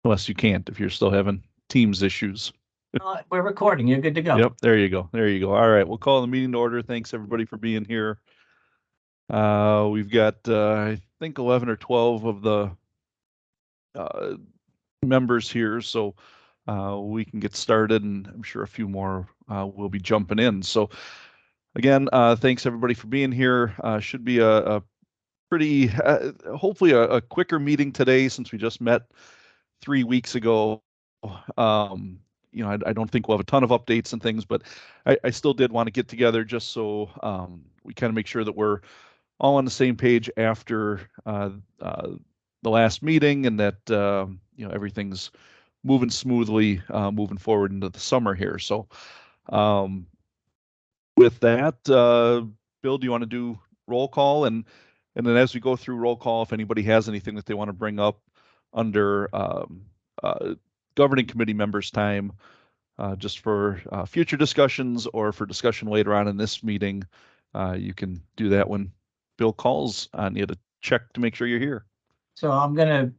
Unless you can't, if you're still having Teams issues. We're recording. You're good to go. Yep, there you go. There you go. All right, we'll call the meeting to order. Thanks everybody for being here. We've got I think 11 or 12 of the members here, so we can get started, and I'm sure a few more will be jumping in. So again, thanks everybody for being here. Should be a pretty, hopefully a quicker meeting today since we just met 3 weeks ago. You know, I don't think we'll have a ton of updates and things, but I still did want to get together just so we kind of make sure that we're all on the same page after the last meeting, and that you know, everything's moving smoothly moving forward into the summer here. So with that, Bill, do you want to do roll call? And then as we go through roll call, if anybody has anything that they want to bring up under governing committee members' time, just for future discussions or for discussion later on in this meeting, you can do that when Bill calls on you to check to make sure you're here. So I'm going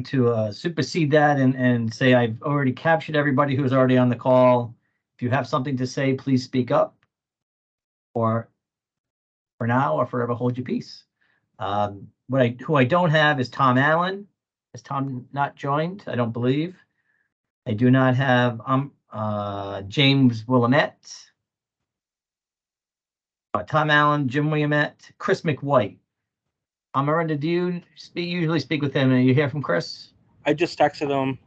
to supersede that and say I've already captured everybody who's already on the call. If you have something to say, please speak up, or for now or forever hold your peace. Who I don't have is Tom Allen. Is Tom not joined? I don't believe. I do not have James Willamette, Tom Allen, Jim Willamette, Chris McWhite. Miranda, do you usually speak with him? And you hear from Chris? I just texted him.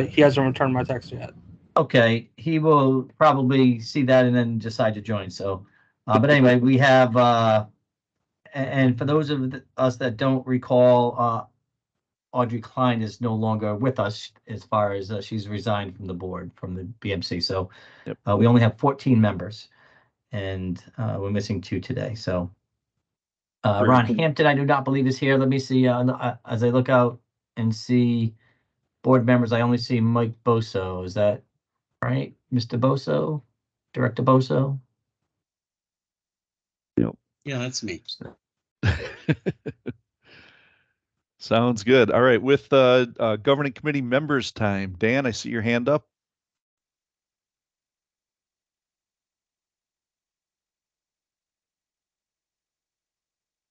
He hasn't returned my text yet. Okay, he will probably see that and then decide to join. So, but anyway, we have, and for those of us that don't recall, Audrey Klein is no longer with us as far as she's resigned from the board, from the BMC. So yep. We only have 14 members, and we're missing 2 today. So Ron Hampton, I do not believe is here. Let me see. As I look out and see board members, I only see Mike Boso. Is that right, Mr. Boso? Director Boso? Yep. Yeah, that's me. Sounds good. All right, with governing committee members time, Dan, I see your hand up.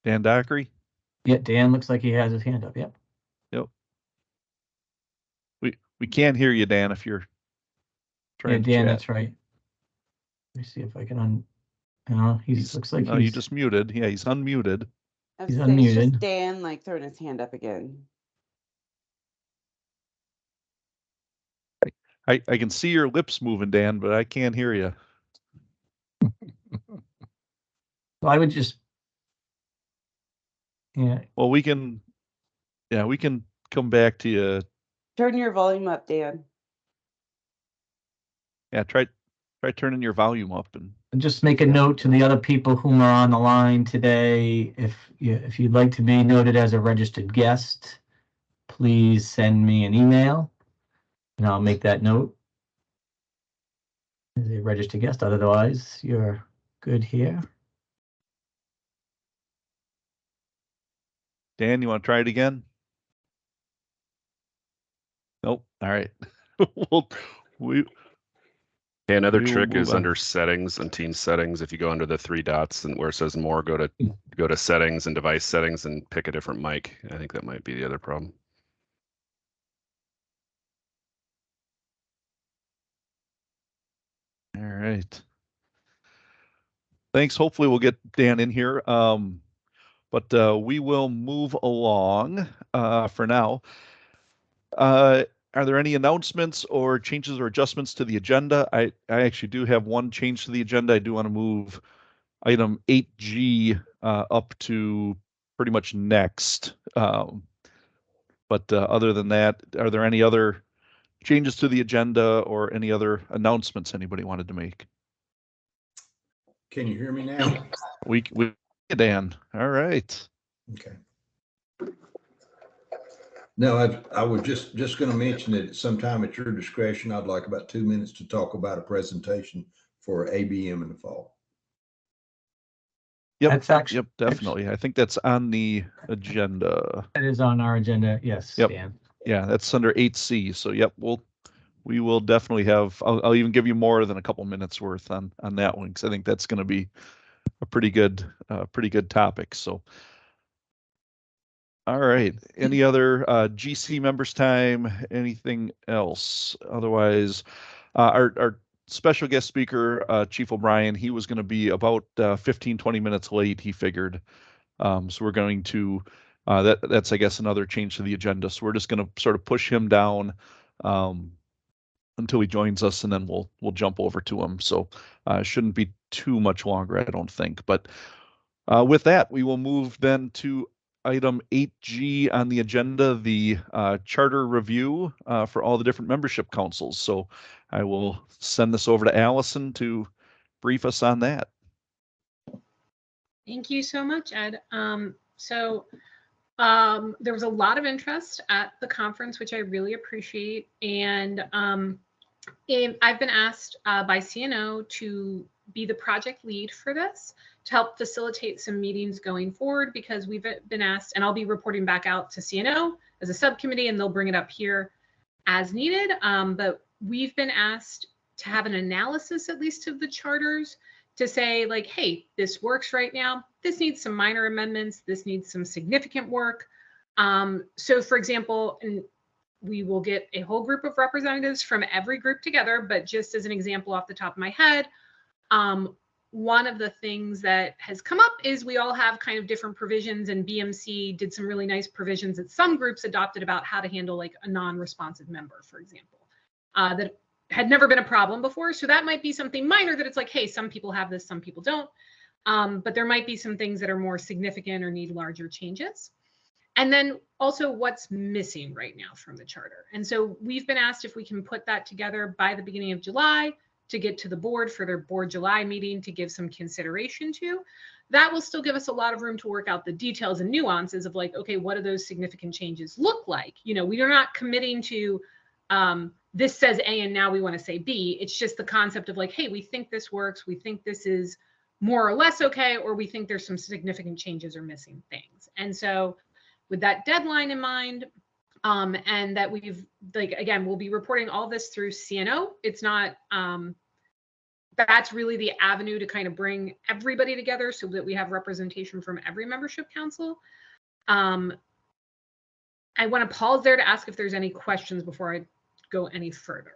Dan Dockery? Yeah, Dan looks like he has his hand up. Yep. Yep. We can't hear you, Dan, if you're trying to Dan, chat. that's right. Let me see if I can he looks like you just muted. Yeah, he's unmuted. He's unmuted. It's just Dan like throwing his hand up again. I can see your lips moving, Dan, but I can't hear you. Well, I would just, yeah. Well, we can come back to you. Turn your volume up, Dan. Yeah, try turning your volume up and just make a note to the other people whom are on the line today. If you'd like to be noted as a registered guest, please send me an email, and I'll make that note as a registered guest. Otherwise, you're good here. Dan, you want to try it again? Nope. All right. Another trick is under settings and team settings. If you go under the 3 dots and where it says more, go to settings and device settings and pick a different mic. I think that might be the other problem. All right. Thanks. Hopefully we'll get Dan in here. But we will move along for now. Are there any announcements or changes or adjustments to the agenda? I actually do have one change to the agenda. I do want to move item 8G up to pretty much next. But other than that, are there any other changes to the agenda or any other announcements anybody wanted to make? Can you hear me now? We Dan. All right. Okay. No, I was just going to mention that sometime at your discretion, I'd like about 2 minutes to talk about a presentation for ABM in the fall. Yep, definitely. I think that's on the agenda. It is on our agenda. Yes, yep. Dan. Yeah, that's under 8C. So yep, we will definitely have. I'll even give you more than a couple minutes worth on that one because I think that's going to be a pretty good topic. So. All right. Any other GC members time? Anything else? Otherwise, our special guest speaker, Chief O'Brien, he was going to be about 15, 20 minutes late, he figured. So we're going to, that's, I guess, another change to the agenda. So we're just going to sort of push him down until he joins us, and then we'll jump over to him. So it shouldn't be too much longer, I don't think. But with that, we will move then to item 8G on the agenda, the charter review for all the different membership councils. So I will send this over to Allison to brief us on that. Thank you so much, Ed. There was a lot of interest at the conference, which I really appreciate. And I've been asked by CNO to be the project lead for this, to help facilitate some meetings going forward, because we've been asked, and I'll be reporting back out to CNO as a subcommittee, and they'll bring it up here as needed. But we've been asked to have an analysis, at least, of the charters, to say, like, hey, this works right now. This needs some minor amendments. This needs some significant work. So, for example, and we will get a whole group of representatives from every group together, but just as an example off the top of my head, one of the things that has come up is we all have kind of different provisions, and BMC did some really nice provisions that some groups adopted about how to handle like a non-responsive member, for example, that had never been a problem before. So that might be something minor that it's like, hey, some people have this, some people don't. But there might be some things that are more significant or need larger changes. And then also what's missing right now from the charter. And so we've been asked if we can put that together by the beginning of July to get to the board for their board July meeting to give some consideration to. That will still give us a lot of room to work out the details and nuances of like, okay, what do those significant changes look like? You know, we are not committing to this says A and now we want to say B. It's just the concept of like, hey, we think this works. We think this is more or less okay, or we think there's some significant changes or missing things. And so with that deadline in mind, and that we've, like, again, we'll be reporting all this through CNO. It's not, that's really the avenue to kind of bring everybody together so that we have representation from every membership council. I want to pause there to ask if there's any questions before I go any further.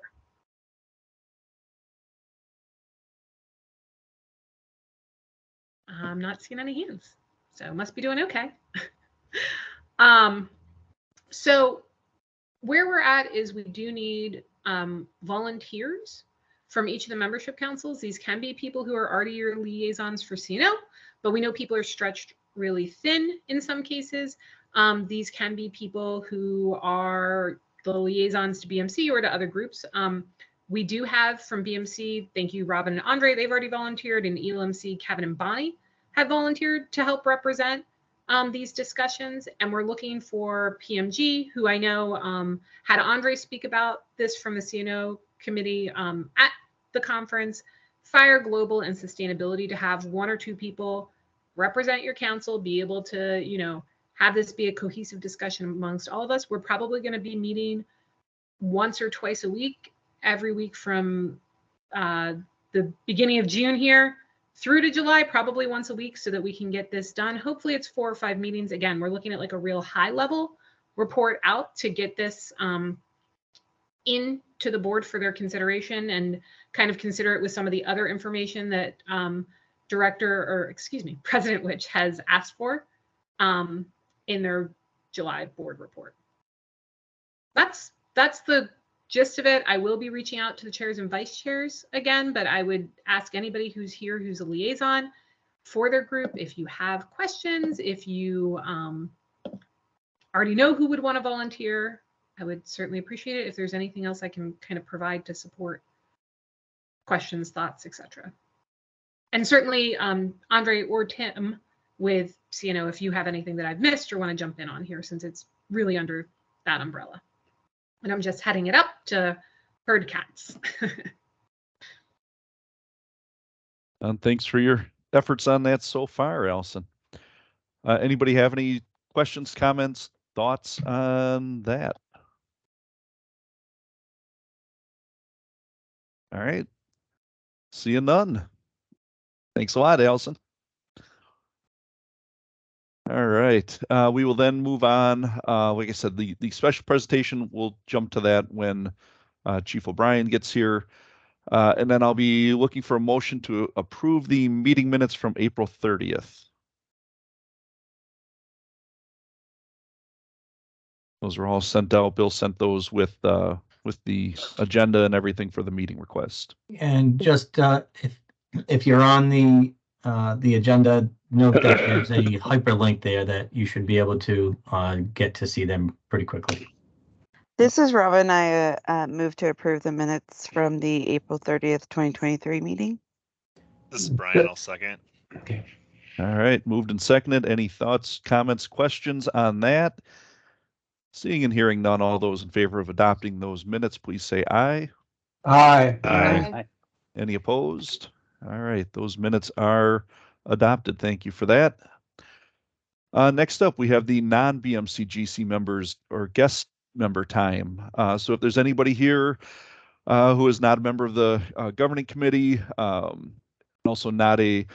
I'm not seeing any hands, so must be doing okay. So where we're at is we do need volunteers from each of the membership councils. These can be people who are already your liaisons for CNO, but we know people are stretched really thin in some cases. These can be people who are the liaisons to BMC or to other groups. We do have from BMC, thank you, Robin and Andre, they've already volunteered, and ELMC, Kevin and Bonnie have volunteered to help represent these discussions. And we're looking for PMG, who I know had Andre speak about this from the CNO committee at the conference, Fire, Global, and Sustainability, to have one or two people represent your council, be able to, you know, have this be a cohesive discussion amongst all of us. We're probably going to be meeting once or twice a week, every week from the beginning of June here through to July, probably once a week, so that we can get this done. Hopefully it's 4 or 5 meetings. Again, we're looking at like a real high level report out to get this into the board for their consideration and kind of consider it with some of the other information that President Witch has asked for in their July board report. That's the gist of it. I will be reaching out to the chairs and vice chairs again, but I would ask anybody who's here who's a liaison for their group, if you have questions, if you already know who would want to volunteer, I would certainly appreciate it. If there's anything else I can kind of provide to support questions, thoughts, etc. And certainly Andre or Tim with CNO, if you have anything that I've missed or want to jump in on here, since it's really under that umbrella. And I'm just heading it up to herd cats. And thanks for your efforts on that so far, Allison. Anybody have any questions, comments, thoughts on that? All right. Seeing none. Thanks a lot, Allison. All right. We will then move on. Like I said, the special presentation, we'll jump to that when Chief O'Brien gets here. And then I'll be looking for a motion to approve the meeting minutes from April 30th. Those are all sent out. Bill sent those with the agenda and everything for the meeting request. And just if you're on the agenda, note that there's a hyperlink there that you should be able to get to see them pretty quickly. This is Robin. I move to approve the minutes from the April 30th, 2023 meeting. This is Brian. I'll second. Okay. All right, moved and seconded. Any thoughts, comments, questions on that? Seeing and hearing none, all those in favor of adopting those minutes, please say aye. Aye. Aye. Any opposed? All right, those minutes are adopted. Thank you for that. Next up, we have the non-BMC GC members or guest member time. So if there's anybody here who is not a member of the governing committee, also not a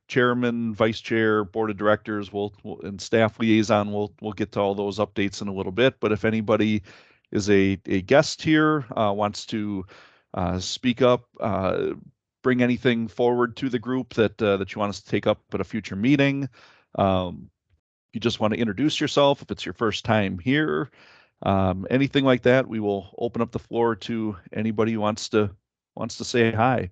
chairman, vice chair, board of directors, and staff liaison, we'll get to all those updates in a little bit. But if anybody is a guest here, wants to speak up, bring anything forward to the group that you want us to take up at a future meeting, you just want to introduce yourself, if it's your first time here, anything like that, we will open up the floor to anybody who wants to say hi.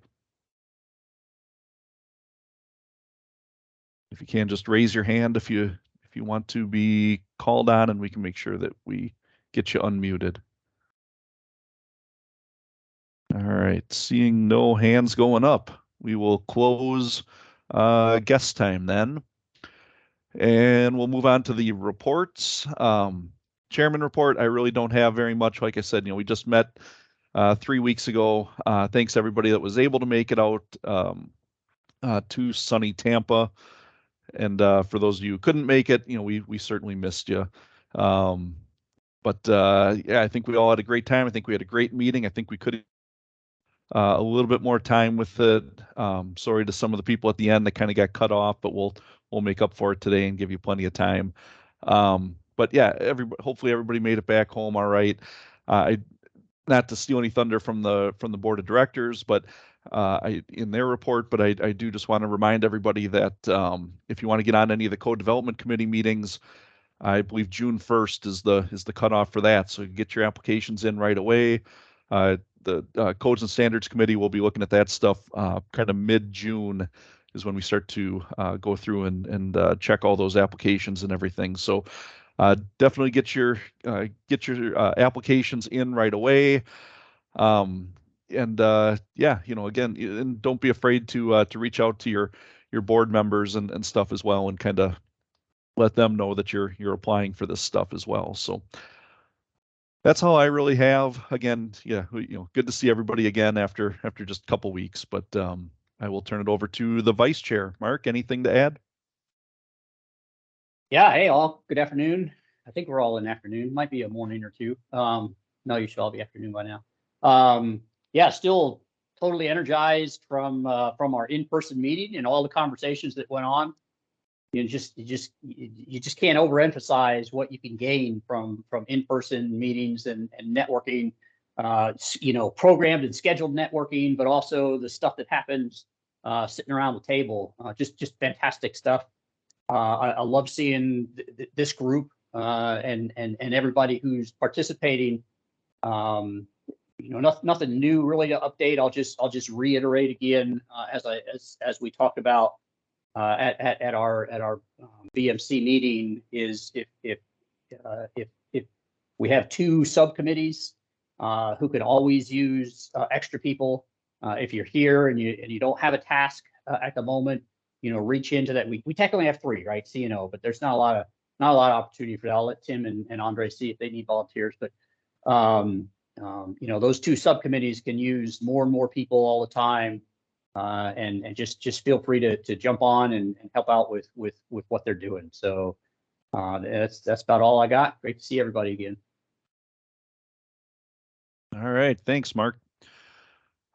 If you can, just raise your hand if you want to be called on, and we can make sure that we get you unmuted. All right, seeing no hands going up, we will close guest time then. And we'll move on to the reports. Chairman report, I really don't have very much. Like I said, we just met 3 weeks ago. Thanks everybody that was able to make it out to sunny Tampa. And for those of you who couldn't make it, we certainly missed you. But yeah, I think we all had a great time. I think we had a great meeting. I think we could a little bit more time with it. Sorry to some of the people at the end that kind of got cut off, but we'll make up for it today and give you plenty of time. But yeah, hopefully everybody made it back home all right. Not to steal any thunder from the board of directors, but in their report, but I do just want to remind everybody that if you want to get on any of the code development committee meetings, I believe June 1st is the cutoff for that. So you get your applications in right away. The Codes and Standards Committee will be looking at that stuff kind of mid-June is when we start to go through and check all those applications and everything. So definitely get your applications in right away. And yeah, again, and don't be afraid to reach out to your board members and stuff as well, and kind of let them know that you're applying for this stuff as well. So that's all I really have. Again, yeah, good to see everybody again after just a couple weeks. But I will turn it over to the vice chair. Mark, anything to add? Yeah, hey all, good afternoon. I think we're all in afternoon. Might be a morning or two. No, you should all be afternoon by now. Yeah, still totally energized from our in-person meeting and all the conversations that went on. You just can't overemphasize what you can gain from in-person meetings and networking. Programmed and scheduled networking, but also the stuff that happens sitting around the table. Just fantastic stuff. I love seeing this group and everybody who's participating. Nothing new really to update. I'll just reiterate again as we talked about at our BMC meeting is if we have 2 subcommittees who could always use extra people. If you're here and you don't have a task at the moment, reach into that. We technically have 3, right? But there's not a lot of opportunity for that. I'll let Tim and Andre see if they need volunteers. But those 2 subcommittees can use more and more people all the time, and just feel free to jump on and help out with what they're doing. So that's about all I got. Great to see everybody again. All right, thanks, Mark.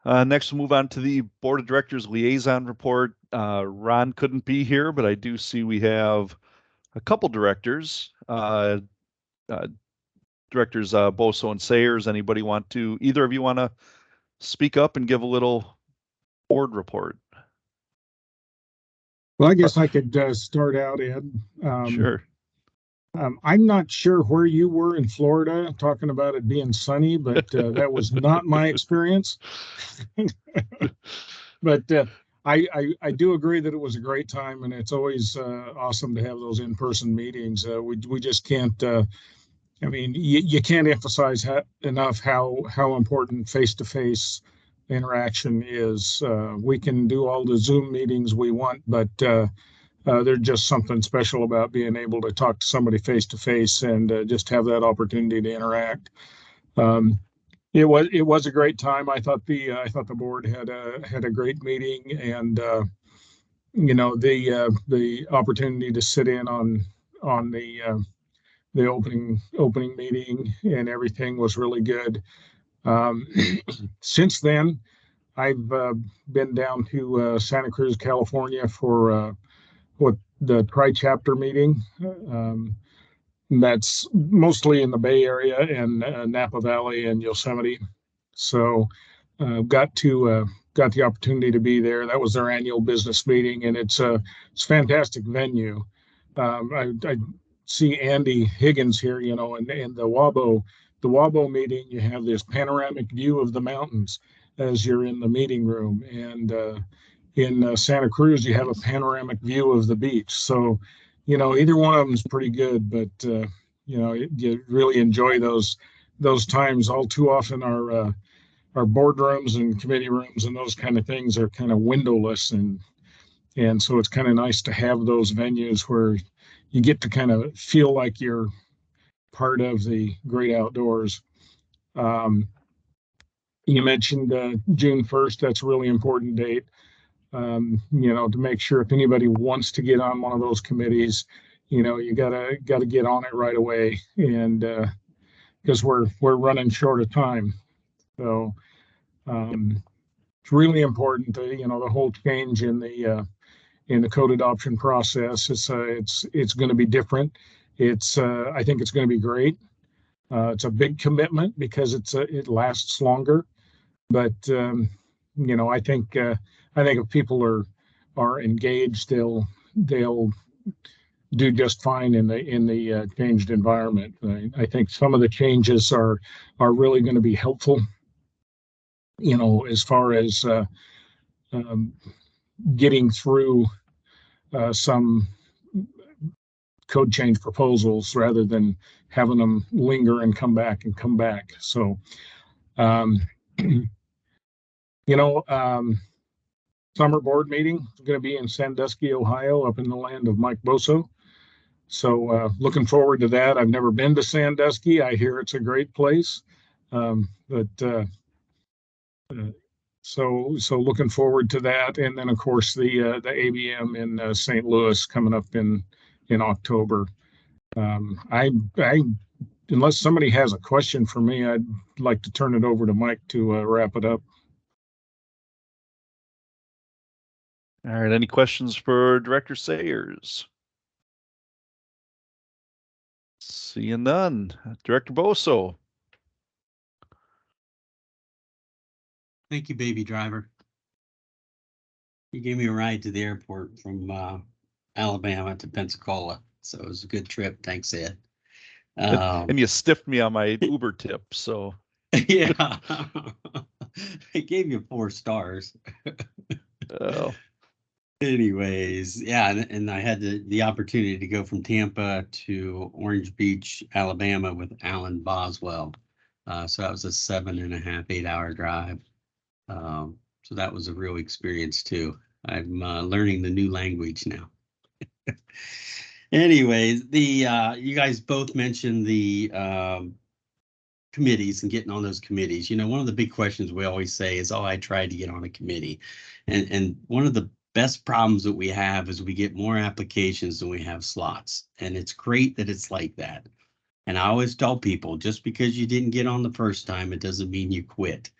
Next, we'll move on to the Board of Directors Liaison Report. Ron couldn't be here, but I do see we have a couple directors. Directors Boso and Sayers. Anybody want to, either of you want to speak up and give a little board report? Well, I guess I could start out, Ed. Sure. I'm not sure where you were in Florida talking about it being sunny, but that was not my experience. But I do agree that it was a great time, and it's always awesome to have those in-person meetings. We just can't. I mean, you can't emphasize enough how important face-to-face interaction is. We can do all the Zoom meetings we want, but there's just something special about being able to talk to somebody face-to-face and just have that opportunity to interact. It was a great time. I thought the board had a great meeting, and you know, the opportunity to sit in on the opening meeting and everything was really good. Since then, I've been down to Santa Cruz, California for what the tri-chapter meeting. That's mostly in the Bay Area and Napa Valley and Yosemite. So got the opportunity to be there. That was their annual business meeting, and it's a fantastic venue. I see Andy Higgins here, you know, and the WABO meeting, you have this panoramic view of the mountains as you're in the meeting room. And in Santa Cruz, you have a panoramic view of the beach. So, you know, either one of them is pretty good, but, you know, you really enjoy those times. All too often our boardrooms and committee rooms and those kind of things are kind of windowless. And so it's kind of nice to have those venues where you get to kind of feel like you're part of the great outdoors. You mentioned June 1st. That's a really important date. You know, to make sure if anybody wants to get on one of those committees, you know, you gotta get on it right away, and because we're running short of time. So it's really important. You know, the whole change in the code adoption process. It's going to be different. I think it's going to be great. It's a big commitment because it lasts longer, but you know, I think if people are engaged, they'll do just fine in the changed environment. I think some of the changes are really going to be helpful. You know, as far as getting through some code change proposals rather than having them linger and come back. So, you know, summer board meeting is going to be in Sandusky, Ohio, up in the land of Mike Boso. So looking forward to that. I've never been to Sandusky. I hear it's a great place. So looking forward to that. And then of course the ABM in St. Louis coming up in October. Unless somebody has a question for me, I'd like to turn it over to Mike to wrap it up. All right. Any questions for Director Sayers? Seeing none. Director Boso. Thank you, baby driver. You gave me a ride to the airport from Alabama to Pensacola, so it was a good trip. Thanks, Ed. And you stiffed me on my Uber tip, so. Yeah, I gave you 4 stars. Oh. Anyways, yeah, and I had the opportunity to go from Tampa to Orange Beach, Alabama with Alan Boswell. So that was a 7.5, 8-hour drive. So that was a real experience too. I'm learning the new language now. Anyways, you guys both mentioned the committees and getting on those committees. You know, one of the big questions we always say is, "Oh, I tried to get on a committee," and one of the best problems that we have is we get more applications than we have slots, and it's great that it's like that. And I always tell people, just because you didn't get on the first time, it doesn't mean you quit.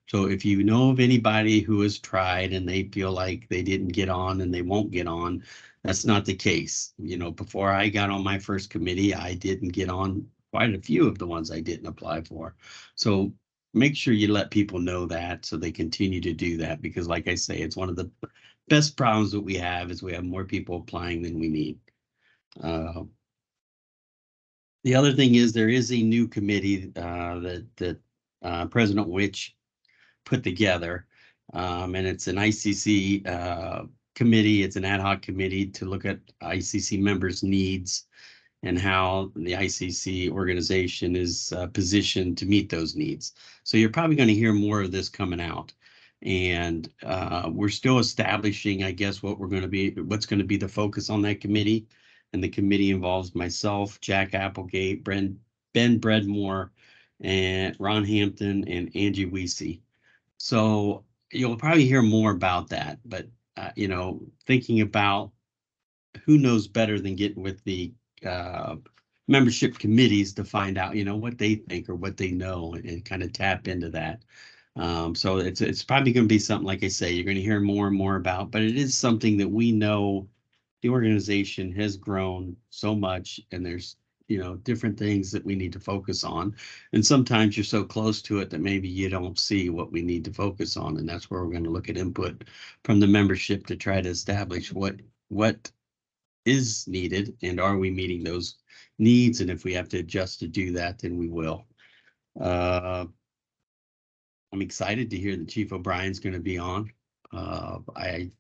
So if you know of anybody who has tried and they feel like they didn't get on and they won't get on, that's not the case. You know, before I got on my first committee, I didn't get on quite a few of the ones I didn't apply for. So make sure you let people know that so they continue to do that, because like I say, it's one of the best problems that we have is we have more people applying than we need. The other thing is there is a new committee that President Which put together, and it's an ICC committee. It's an ad hoc committee to look at ICC members' needs and how the ICC organization is positioned to meet those needs. So you're probably going to hear more of this coming out. And we're still establishing, I guess, what's going to be the focus on that committee. And the committee involves myself, Jack Applegate, Ben Breadmore, and Ron Hampton, and Angie Weesey. So you'll probably hear more about that. But, you know, thinking about who knows better than getting with the membership committees to find out, you know, what they think or what they know, and kind of tap into that. So it's probably going to be something, like I say, you're going to hear more and more about, but it is something that we know the organization has grown so much, and there's, you know, different things that we need to focus on. And sometimes you're so close to it that maybe you don't see what we need to focus on. And that's where we're going to look at input from the membership to try to establish what is needed, and are we meeting those needs? And if we have to adjust to do that, then we will. I'm excited to hear that Chief O'Brien's going to be on. I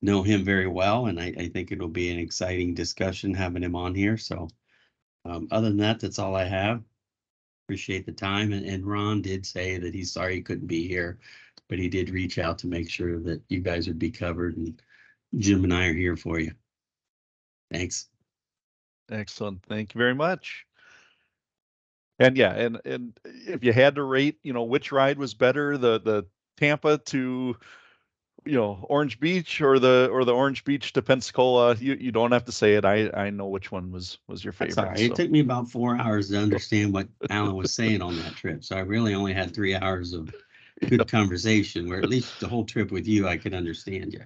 know him very well, and I think it'll be an exciting discussion having him on here. So other than that, that's all I have. Appreciate the time. And Ron did say that he's sorry he couldn't be here, but he did reach out to make sure that you guys would be covered, and Jim and I are here for you. Thanks. Excellent. Thank you very much. And yeah, and if you had to rate, you know, which ride was better, the Tampa to, you know, Orange Beach, or the Orange Beach to Pensacola, you don't have to say it. I know which one was your favorite. That's all right. It took me about 4 hours to understand what Alan was saying on that trip. So I really only had 3 hours of good conversation, where at least the whole trip with you, I could understand you.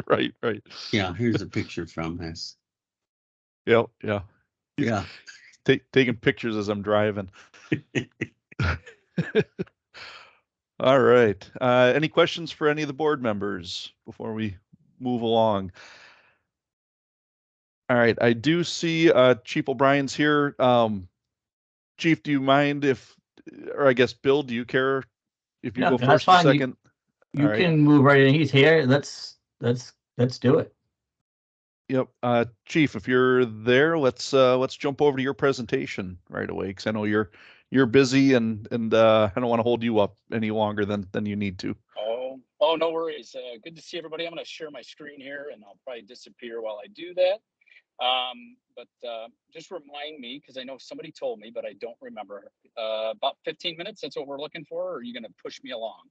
Right. Yeah, here's a picture from this. Yeah. Yeah. Taking pictures as I'm driving. All right. Any questions for any of the board members before we move along? All right. I do see Chief O'Brien's here. Chief, do you mind or I guess Bill, do you care if you go first or second? You can move right in. He's here. Let's do it. Yep. Chief, if you're there, let's jump over to your presentation right away, because I know you're busy, and I don't want to hold you up any longer than you need to. Oh, no worries. Good to see everybody. I'm going to share my screen here, and I'll probably disappear while I do that. But just remind me, because I know somebody told me, but I don't remember. About 15 minutes, that's what we're looking for, or are you going to push me along?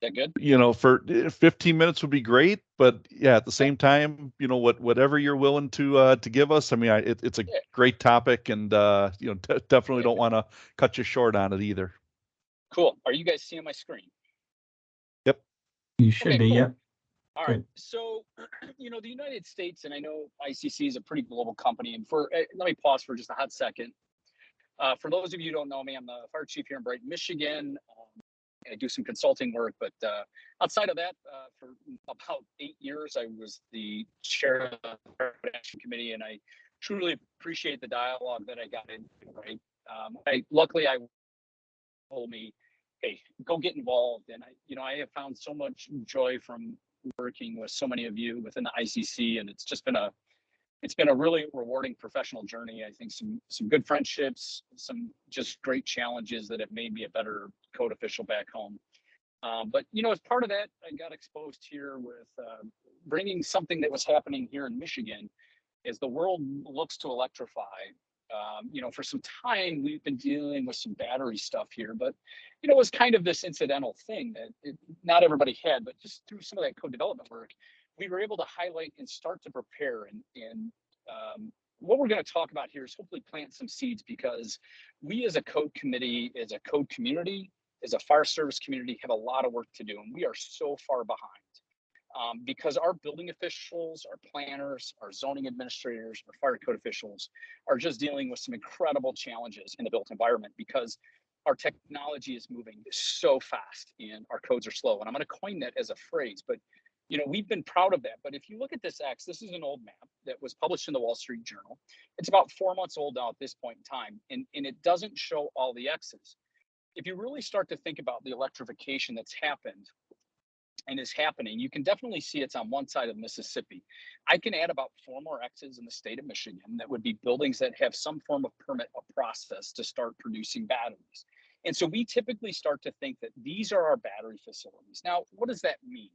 Is that good? You know, for 15 minutes would be great, but yeah, at the same time, you know, whatever you're willing to give us. I mean, it's a great topic, and you know, definitely don't want to cut you short on it either. Cool. Are you guys seeing my screen? Yep. You should be. Cool. Yep. All right. So, you know, the United States, and I know ICC is a pretty global company, and let me pause for just a hot second. For those of you who don't know me, I'm the fire chief here in Brighton, Michigan. I do some consulting work, but outside of that, for about 8 years, I was the chair of the Fire Protection Committee, and I truly appreciate the dialogue that I got into. Right, luckily I told me, hey, go get involved, and I have found so much joy from working with so many of you within the ICC, and it's been a really rewarding professional journey. I think some good friendships, some just great challenges that have made me a better code official back home. But, you know, as part of that, I got exposed here with bringing something that was happening here in Michigan as the world looks to electrify. You know, for some time, we've been dealing with some battery stuff here, but, you know, it was kind of this incidental thing that not everybody had, but just through some of that code development work, we were able to highlight and start to prepare. And what we're going to talk about here is hopefully plant some seeds, because we as a code committee, as a code community, as a fire service community, have a lot of work to do, and we are so far behind. Because our building officials, our planners, our zoning administrators, our fire code officials are just dealing with some incredible challenges in the built environment because our technology is moving so fast and our codes are slow. And I'm going to coin that as a phrase, but we've been proud of that. But if you look at this X, this is an old map that was published in the Wall Street Journal. It's about 4 months old now at this point in time, and it doesn't show all the X's. If you really start to think about the electrification that's happened and is happening, you can definitely see it's on one side of Mississippi. I can add about 4 more X's in the state of Michigan that would be buildings that have some form of permit or process to start producing batteries. And so we typically start to think that these are our battery facilities. Now, what does that mean?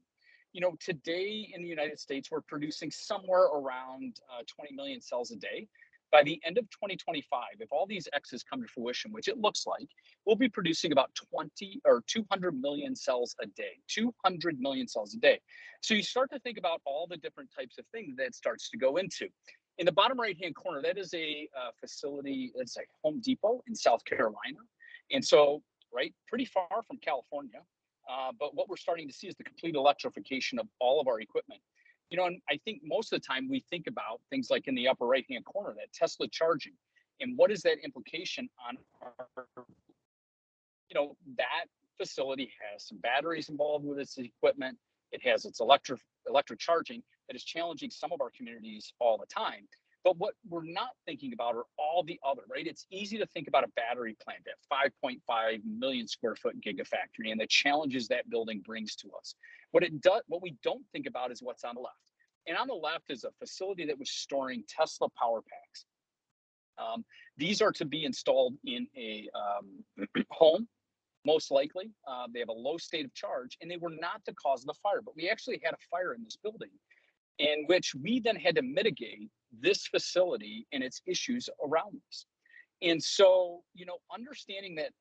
Today in the United States, we're producing somewhere around 20 million cells a day. By the end of 2025, if all these X's come to fruition, which it looks like, we'll be producing about 200 million cells a day, 200 million cells a day. So you start to think about all the different types of things that starts to go into. In the bottom right-hand corner, that is a facility, it's a Home Depot in South Carolina. And so, right, pretty far from California. But what we're starting to see is the complete electrification of all of our equipment. And I think most of the time we think about things like in the upper right-hand corner, that Tesla charging. And what is that implication on our, that facility has some batteries involved with its equipment. It has its electric charging that is challenging some of our communities all the time. But what we're not thinking about are all the other, right? It's easy to think about a battery plant at 5.5 million square foot gigafactory and the challenges that building brings to us. What we don't think about is what's on the left. And on the left is a facility that was storing Tesla power packs. These are to be installed in a home, most likely. They have a low state of charge, and they were not the cause of the fire. But we actually had a fire in this building, in which we then had to mitigate this facility and its issues around this. And so, understanding that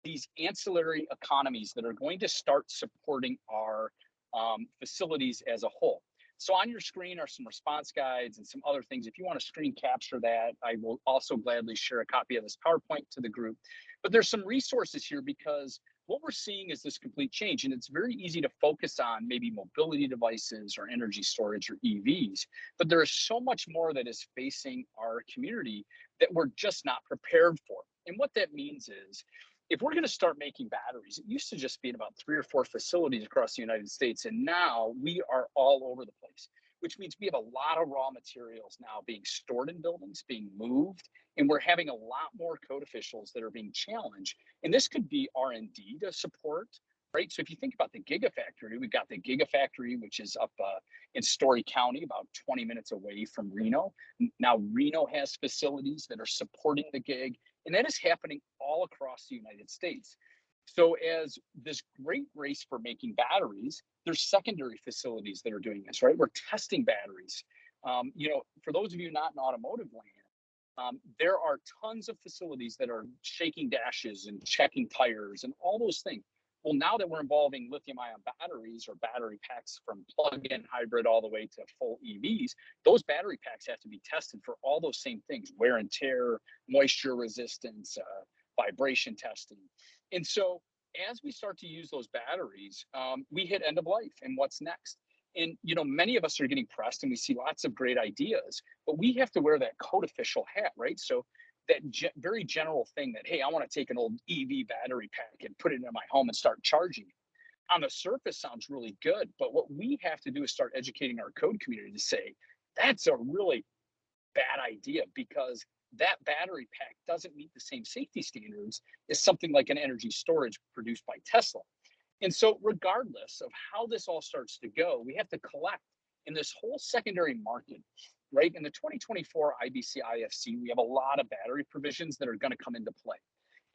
these ancillary economies that are going to start supporting our facilities as a whole. So on your screen are some response guides and some other things. If you want to screen capture that, I will also gladly share a copy of this PowerPoint to the group. But there's some resources here because what we're seeing is this complete change, and it's very easy to focus on maybe mobility devices or energy storage or EVs, but there is so much more that is facing our community that we're just not prepared for. And what that means is, if we're going to start making batteries, it used to just be in about 3 or 4 facilities across the United States, and now we are all over the place, which means we have a lot of raw materials now being stored in buildings, being moved, and we're having a lot more code officials that are being challenged. And this could be R&D to support, right? So if you think about the Gigafactory, we've got the Gigafactory, which is up in Story County, about 20 minutes away from Reno. Now Reno has facilities that are supporting the gig, and that is happening all across the United States. So as this great race for making batteries, there's secondary facilities that are doing this, right? We're testing batteries. For those of you not in automotive land, there are tons of facilities that are shaking dashes and checking tires and all those things. Well, now that we're involving lithium-ion batteries or battery packs from plug-in hybrid all the way to full EVs, those battery packs have to be tested for all those same things: wear and tear, moisture resistance, vibration testing. And so as we start to use those batteries, we hit end of life, and what's next? And many of us are getting pressed and we see lots of great ideas, but we have to wear that code official hat, right? So that very general thing that, hey, I want to take an old EV battery pack and put it in my home and start charging it, on the surface sounds really good, but what we have to do is start educating our code community to say, that's a really bad idea, because that battery pack doesn't meet the same safety standards as something like an energy storage produced by Tesla. And so regardless of how this all starts to go, we have to collect in this whole secondary market, right? In the 2024 IBC IFC, we have a lot of battery provisions that are going to come into play.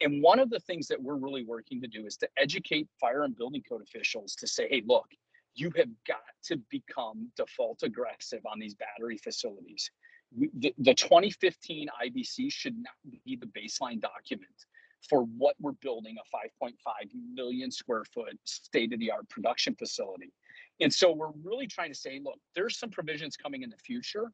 And one of the things that we're really working to do is to educate fire and building code officials to say, hey, look, you have got to become default aggressive on these battery facilities. The 2015 IBC should not be the baseline document for what we're building a 5.5 million square foot state-of-the-art production facility. And so we're really trying to say, look, there's some provisions coming in the future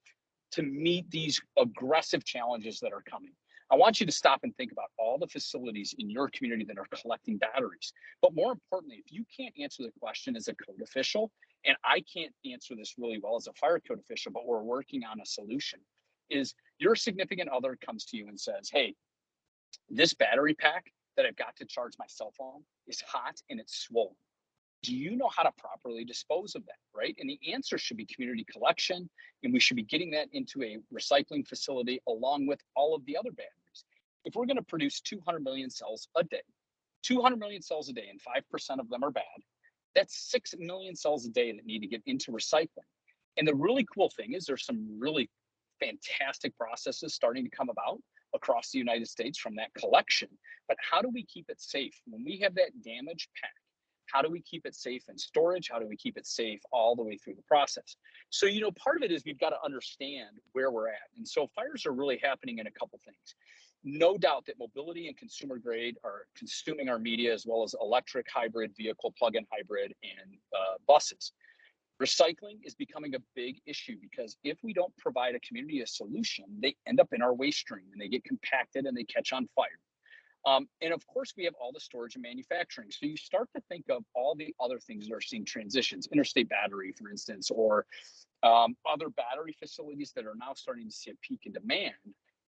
to meet these aggressive challenges that are coming. I want you to stop and think about all the facilities in your community that are collecting batteries. But more importantly, if you can't answer the question as a code official, and I can't answer this really well as a fire code official, but we're working on a solution, is your significant other comes to you and says, hey, this battery pack that I've got to charge my cell phone is hot and it's swollen. Do you know how to properly dispose of that, right? And the answer should be community collection, and we should be getting that into a recycling facility along with all of the other batteries. If we're going to produce 200 million cells a day, 200 million cells a day, and 5% of them are bad, that's 6 million cells a day that need to get into recycling. And the really cool thing is there's some really fantastic processes starting to come about across the United States from that collection. But how do we keep it safe? When we have that damaged pack, how do we keep it safe in storage? How do we keep it safe all the way through the process? So, you know, part of it is we've got to understand where we're at. And so fires are really happening in a couple things. No doubt that mobility and consumer grade are consuming our media, as well as electric, hybrid vehicle, plug-in hybrid, and buses. Recycling is becoming a big issue because if we don't provide a community a solution, they end up in our waste stream and they get compacted and they catch on fire. And of course, we have all the storage and manufacturing. So you start to think of all the other things that are seeing transitions, interstate battery, for instance, or other battery facilities that are now starting to see a peak in demand.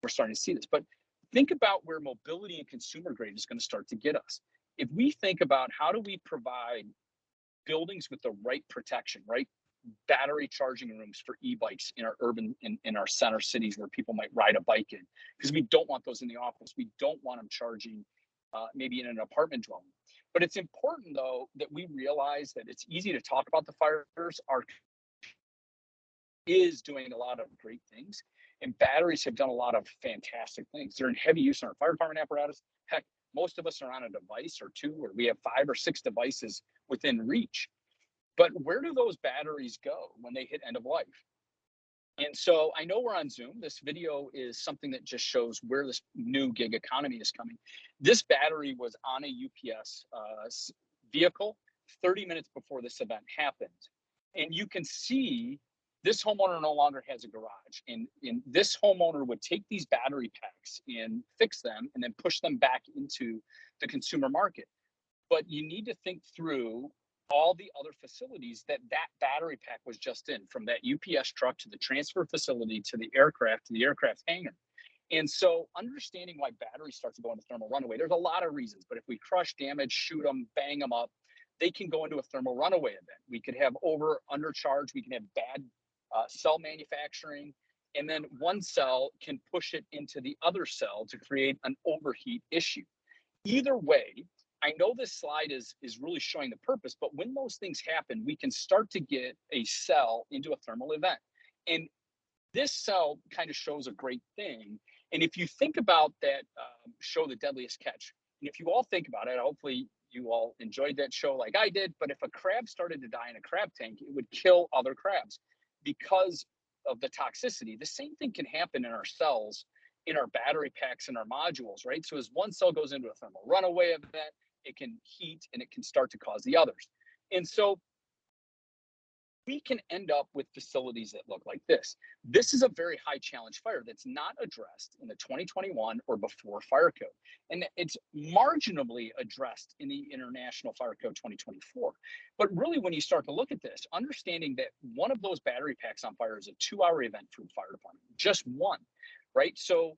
We're starting to see this. But think about where mobility and consumer grade is going to start to get us. If we think about how do we provide buildings with the right protection, right? Battery charging rooms for e-bikes in our urban, in our center cities where people might ride a bike in, because we don't want those in the office. We don't want them charging maybe in an apartment dwelling. But it's important, though, that we realize that it's easy to talk about the fires. Our is doing a lot of great things, and batteries have done a lot of fantastic things. They're in heavy use in our fire department apparatus. Heck, most of us are on a device or two, or we have 5 or 6 devices within reach. But where do those batteries go when they hit end of life? And so I know we're on Zoom. This video is something that just shows where this new gig economy is coming. This battery was on a UPS vehicle 30 minutes before this event happened. And you can see this homeowner no longer has a garage. And this homeowner would take these battery packs and fix them and then push them back into the consumer market. But you need to think through all the other facilities that battery pack was just in, from that UPS truck to the transfer facility to the aircraft hangar. And so understanding why batteries start to go into thermal runaway, there's a lot of reasons, but if we crush, damage, shoot them, bang them up, they can go into a thermal runaway event. We could have undercharge, we can have bad cell manufacturing, and then one cell can push it into the other cell to create an overheat issue. Either way, I know this slide is really showing the purpose, but when those things happen, we can start to get a cell into a thermal event. And this cell kind of shows a great thing. And if you think about that show, The Deadliest Catch, and if you all think about it, hopefully you all enjoyed that show like I did, but if a crab started to die in a crab tank, it would kill other crabs because of the toxicity. The same thing can happen in our cells, in our battery packs, and our modules, right? So as one cell goes into a thermal runaway event, it can heat and it can start to cause the others. And so we can end up with facilities that look like this. This is a very high challenge fire that's not addressed in the 2021 or before fire code. And it's marginally addressed in the International Fire Code 2024. But really, when you start to look at this, understanding that one of those battery packs on fire is a 2-hour event for the fire department, just one, right? So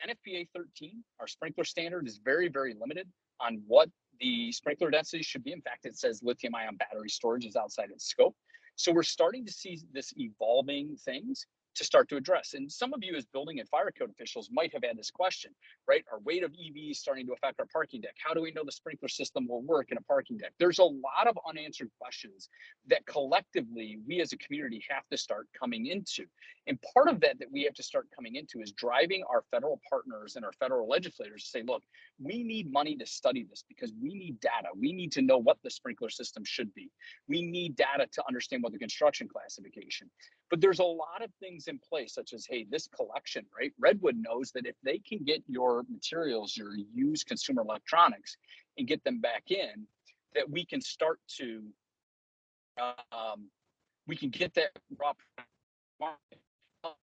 NFPA 13, our sprinkler standard, is very, very limited on what the sprinkler density should be. In fact, it says lithium ion battery storage is outside its scope. So we're starting to see this evolving things to start to address. And some of you as building and fire code officials might have had this question, right? Our weight of EVs starting to affect our parking deck. How do we know the sprinkler system will work in a parking deck? There's a lot of unanswered questions that collectively we as a community have to start coming into. And part of that we have to start coming into is driving our federal partners and our federal legislators to say, look, we need money to study this because we need data. We need to know what the sprinkler system should be. We need data to understand what the construction classification. But there's a lot of things in place, such as, hey, this collection, right? Redwood knows that if they can get your materials, your used consumer electronics, and get them back in, that we can start to, we can get that raw market.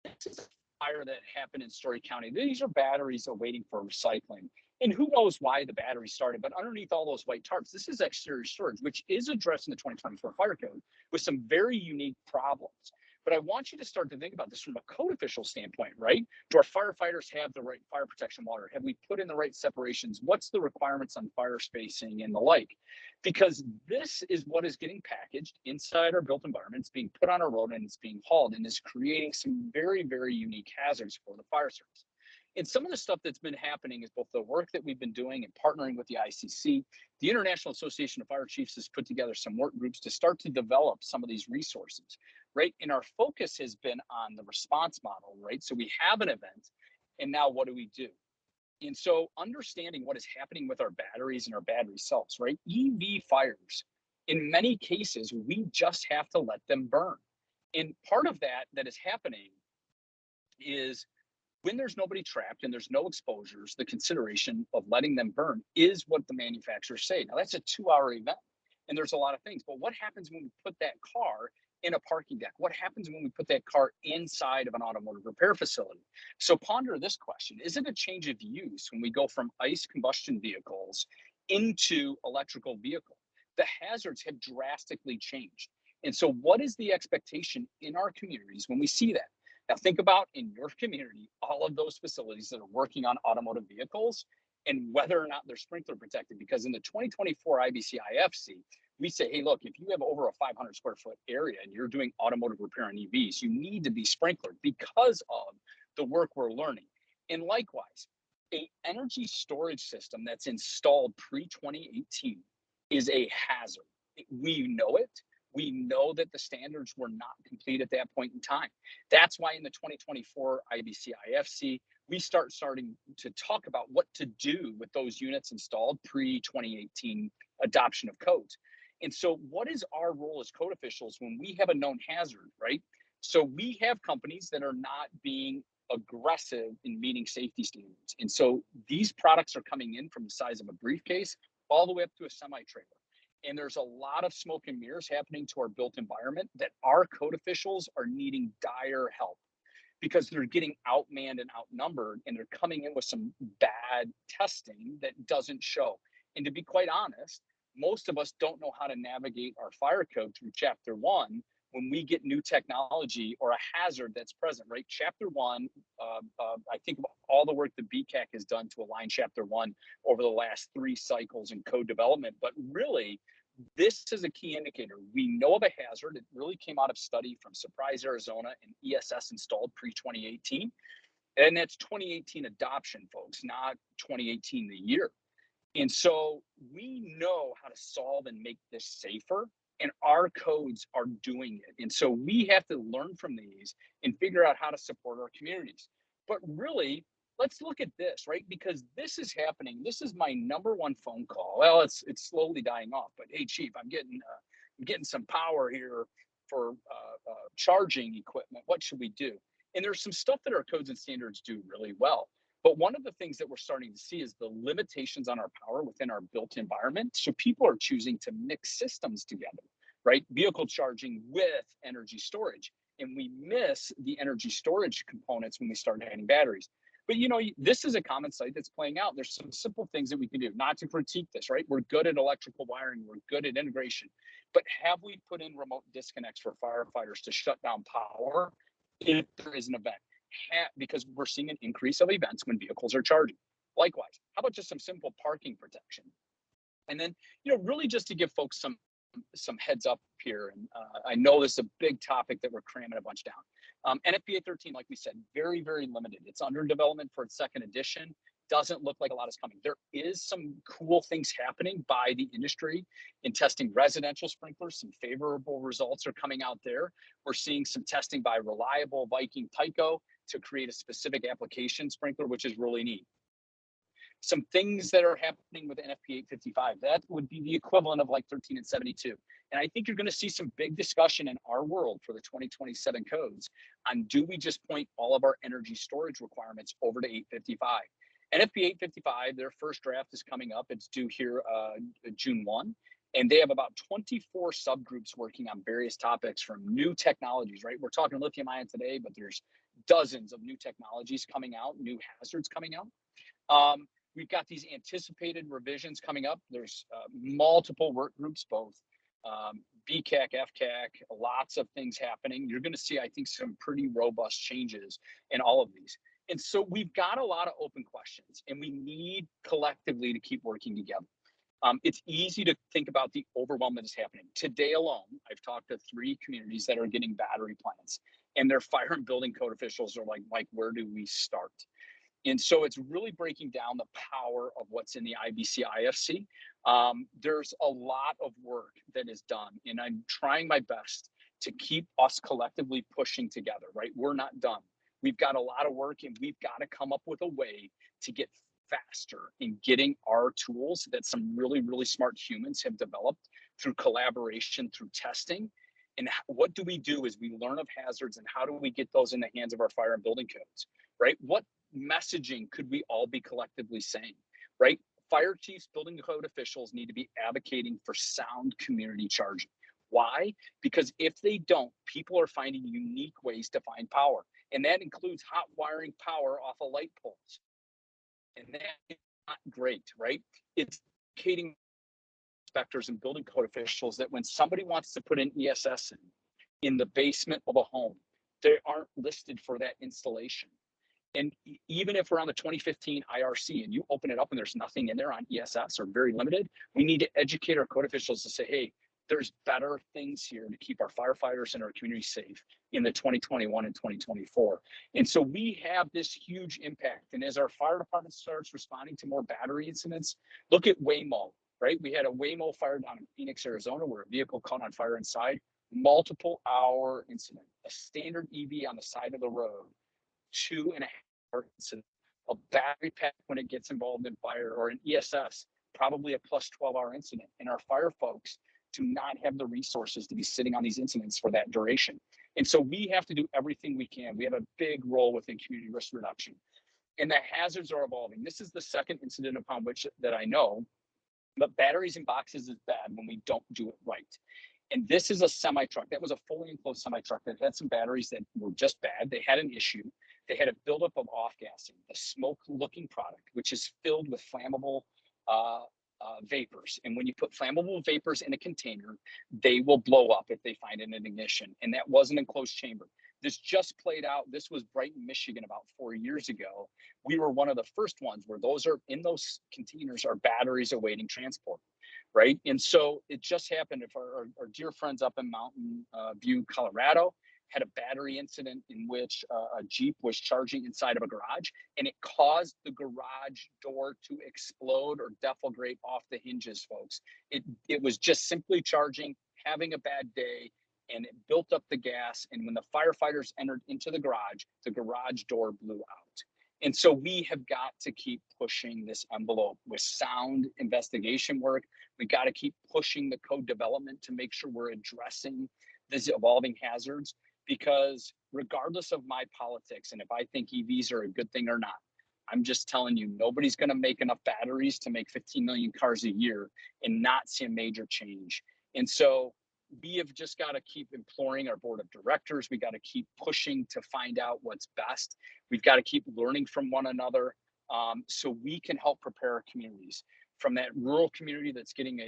This is a fire that happened in Story County. These are batteries awaiting for recycling. And who knows why the battery started, but underneath all those white tarps, this is exterior storage, which is addressed in the 2024 fire code with some very unique problems. But I want you to start to think about this from a code official standpoint, right? Do our firefighters have the right fire protection water? Have we put in the right separations? What's the requirements on fire spacing and the like? Because this is what is getting packaged inside our built environments, being put on a road, and it's being hauled, and is creating some very, very unique hazards for the fire service. And some of the stuff that's been happening is both the work that we've been doing and partnering with the ICC. The International Association of Fire Chiefs has put together some work groups to start to develop some of these resources, right? And our focus has been on the response model, right? So we have an event, and now what do we do? And so understanding what is happening with our batteries and our battery cells, right? EV fires, in many cases, we just have to let them burn. And part of that is happening is when there's nobody trapped and there's no exposures, the consideration of letting them burn is what the manufacturers say. Now, that's a 2-hour event, and there's a lot of things. But what happens when we put that car in a parking deck? What happens when we put that car inside of an automotive repair facility? So ponder this question. Is it a change of use when we go from ICE combustion vehicles into electrical vehicle? The hazards have drastically changed. And so what is the expectation in our communities when we see that? Now think about in your community, all of those facilities that are working on automotive vehicles and whether or not they're sprinkler protected, because in the 2024 IBC IFC, we say, hey, look, if you have over a 500 square foot area and you're doing automotive repair on EVs, you need to be sprinklered because of the work we're learning. And likewise, a energy storage system that's installed pre-2018 is a hazard. We know it. We know that the standards were not complete at that point in time. That's why in the 2024 IBC IFC, we starting to talk about what to do with those units installed pre-2018 adoption of codes. And so what is our role as code officials when we have a known hazard, right? So we have companies that are not being aggressive in meeting safety standards. And so these products are coming in from the size of a briefcase all the way up to a semi-trailer. And there's a lot of smoke and mirrors happening to our built environment that our code officials are needing dire help because they're getting outmanned and outnumbered, and they're coming in with some bad testing that doesn't show. And to be quite honest, most of us don't know how to navigate our fire code through Chapter 1 when we get new technology or a hazard that's present, right? Chapter 1, I think about all the work the BCAC has done to align Chapter 1 over the last 3 cycles in code development, but really, this is a key indicator. We know of a hazard. It really came out of study from Surprise, Arizona, and ESS installed pre-2018. And that's 2018 adoption, folks, not 2018 the year. And so we know how to solve and make this safer, and our codes are doing it. And so we have to learn from these and figure out how to support our communities. But really, let's look at this, right? Because this is happening. This is my #1 phone call. Well, it's slowly dying off, but hey, Chief, I'm getting some power here for charging equipment. What should we do? And there's some stuff that our codes and standards do really well. But one of the things that we're starting to see is the limitations on our power within our built environment. So people are choosing to mix systems together, right? Vehicle charging with energy storage. And we miss the energy storage components when we start adding batteries. But you know, this is a common site that's playing out. There's some simple things that we can do, not to critique this, right? We're good at electrical wiring, we're good at integration, but have we put in remote disconnects for firefighters to shut down power if there is an event? Because we're seeing an increase of events when vehicles are charging. Likewise, how about just some simple parking protection? And then, you know, really just to give folks some heads up here, and I know this is a big topic that we're cramming a bunch down. NFPA 13, like we said, very, very limited. It's under development for its 2nd edition. Doesn't look like a lot is coming. There is some cool things happening by the industry in testing residential sprinklers. Some favorable results are coming out there. We're seeing some testing by Reliable, Viking, Tyco to create a specific application sprinkler, which is really neat. Some things that are happening with NFPA 855, that would be the equivalent of like 13 and 72. And I think you're going to see some big discussion in our world for the 2027 codes on, do we just point all of our energy storage requirements over to 855? NFPA 855, their first draft is coming up. It's due here June 1. And they have about 24 subgroups working on various topics from new technologies, right? We're talking lithium ion today, but there's dozens of new technologies coming out, new hazards coming out. We've got these anticipated revisions coming up. There's multiple work groups, both BCAC, FCAC, lots of things happening. You're going to see, I think, some pretty robust changes in all of these. And so we've got a lot of open questions, and we need collectively to keep working together. It's easy to think about the overwhelm that is happening. Today alone, I've talked to 3 communities that are getting battery plants, and their fire and building code officials are like, where do we start? And so it's really breaking down the power of what's in the IBC IFC. There's a lot of work that is done, and I'm trying my best to keep us collectively pushing together, right? We're not done. We've got a lot of work, and we've got to come up with a way to get faster in getting our tools that some really, really smart humans have developed through collaboration, through testing. And what do we do is we learn of hazards, and how do we get those in the hands of our fire and building codes, right? What messaging could we all be collectively saying, right? Fire chiefs, building code officials need to be advocating for sound community charging. Why? Because if they don't, people are finding unique ways to find power. And that includes hot wiring power off of light poles. And that is not great, right? It's educating inspectors and building code officials that when somebody wants to put an ESS in the basement of a home, they aren't listed for that installation. And even if we're on the 2015 IRC and you open it up and there's nothing in there on ESS or very limited, we need to educate our code officials to say, hey, there's better things here to keep our firefighters and our community safe in the 2021 and 2024. And so we have this huge impact. And as our fire department starts responding to more battery incidents, look at Waymo, right? We had a Waymo fire down in Phoenix, Arizona, where a vehicle caught on fire inside, multiple hour incident, a standard EV on the side of the road, 2.5 hour incident, a battery pack when it gets involved in fire, or an ESS, probably a plus 12-hour incident. And our fire folks do not have the resources to be sitting on these incidents for that duration. And so we have to do everything we can. We have a big role within community risk reduction. And the hazards are evolving. This is the second incident upon which that I know, but batteries in boxes is bad when we don't do it right. And this is a semi-truck. That was a fully enclosed semi-truck that had some batteries that were just bad. They had an issue. They had a buildup of off-gassing, the smoke-looking product, which is filled with flammable vapors. And when you put flammable vapors in a container, they will blow up if they find an ignition. And that was an enclosed chamber. This just played out. This was Brighton, Michigan, about 4 years ago. We were one of the first ones where those are in those containers are batteries awaiting transport, right? And so it just happened. If our dear friends up in Mountain View, Colorado, had a battery incident in which a Jeep was charging inside of a garage, and it caused the garage door to explode or deflagrate off the hinges, folks. It was just simply charging, having a bad day, and it built up the gas. And when the firefighters entered into the garage door blew out. And so we have got to keep pushing this envelope with sound investigation work. We got to keep pushing the code development to make sure we're addressing these evolving hazards. Because regardless of my politics and if I think EVs are a good thing or not, I'm just telling you, nobody's going to make enough batteries to make 15 million cars a year and not see a major change. And so we have just got to keep imploring our board of directors. We got to keep pushing to find out what's best. We've got to keep learning from one another so we can help prepare our communities. From that rural community that's getting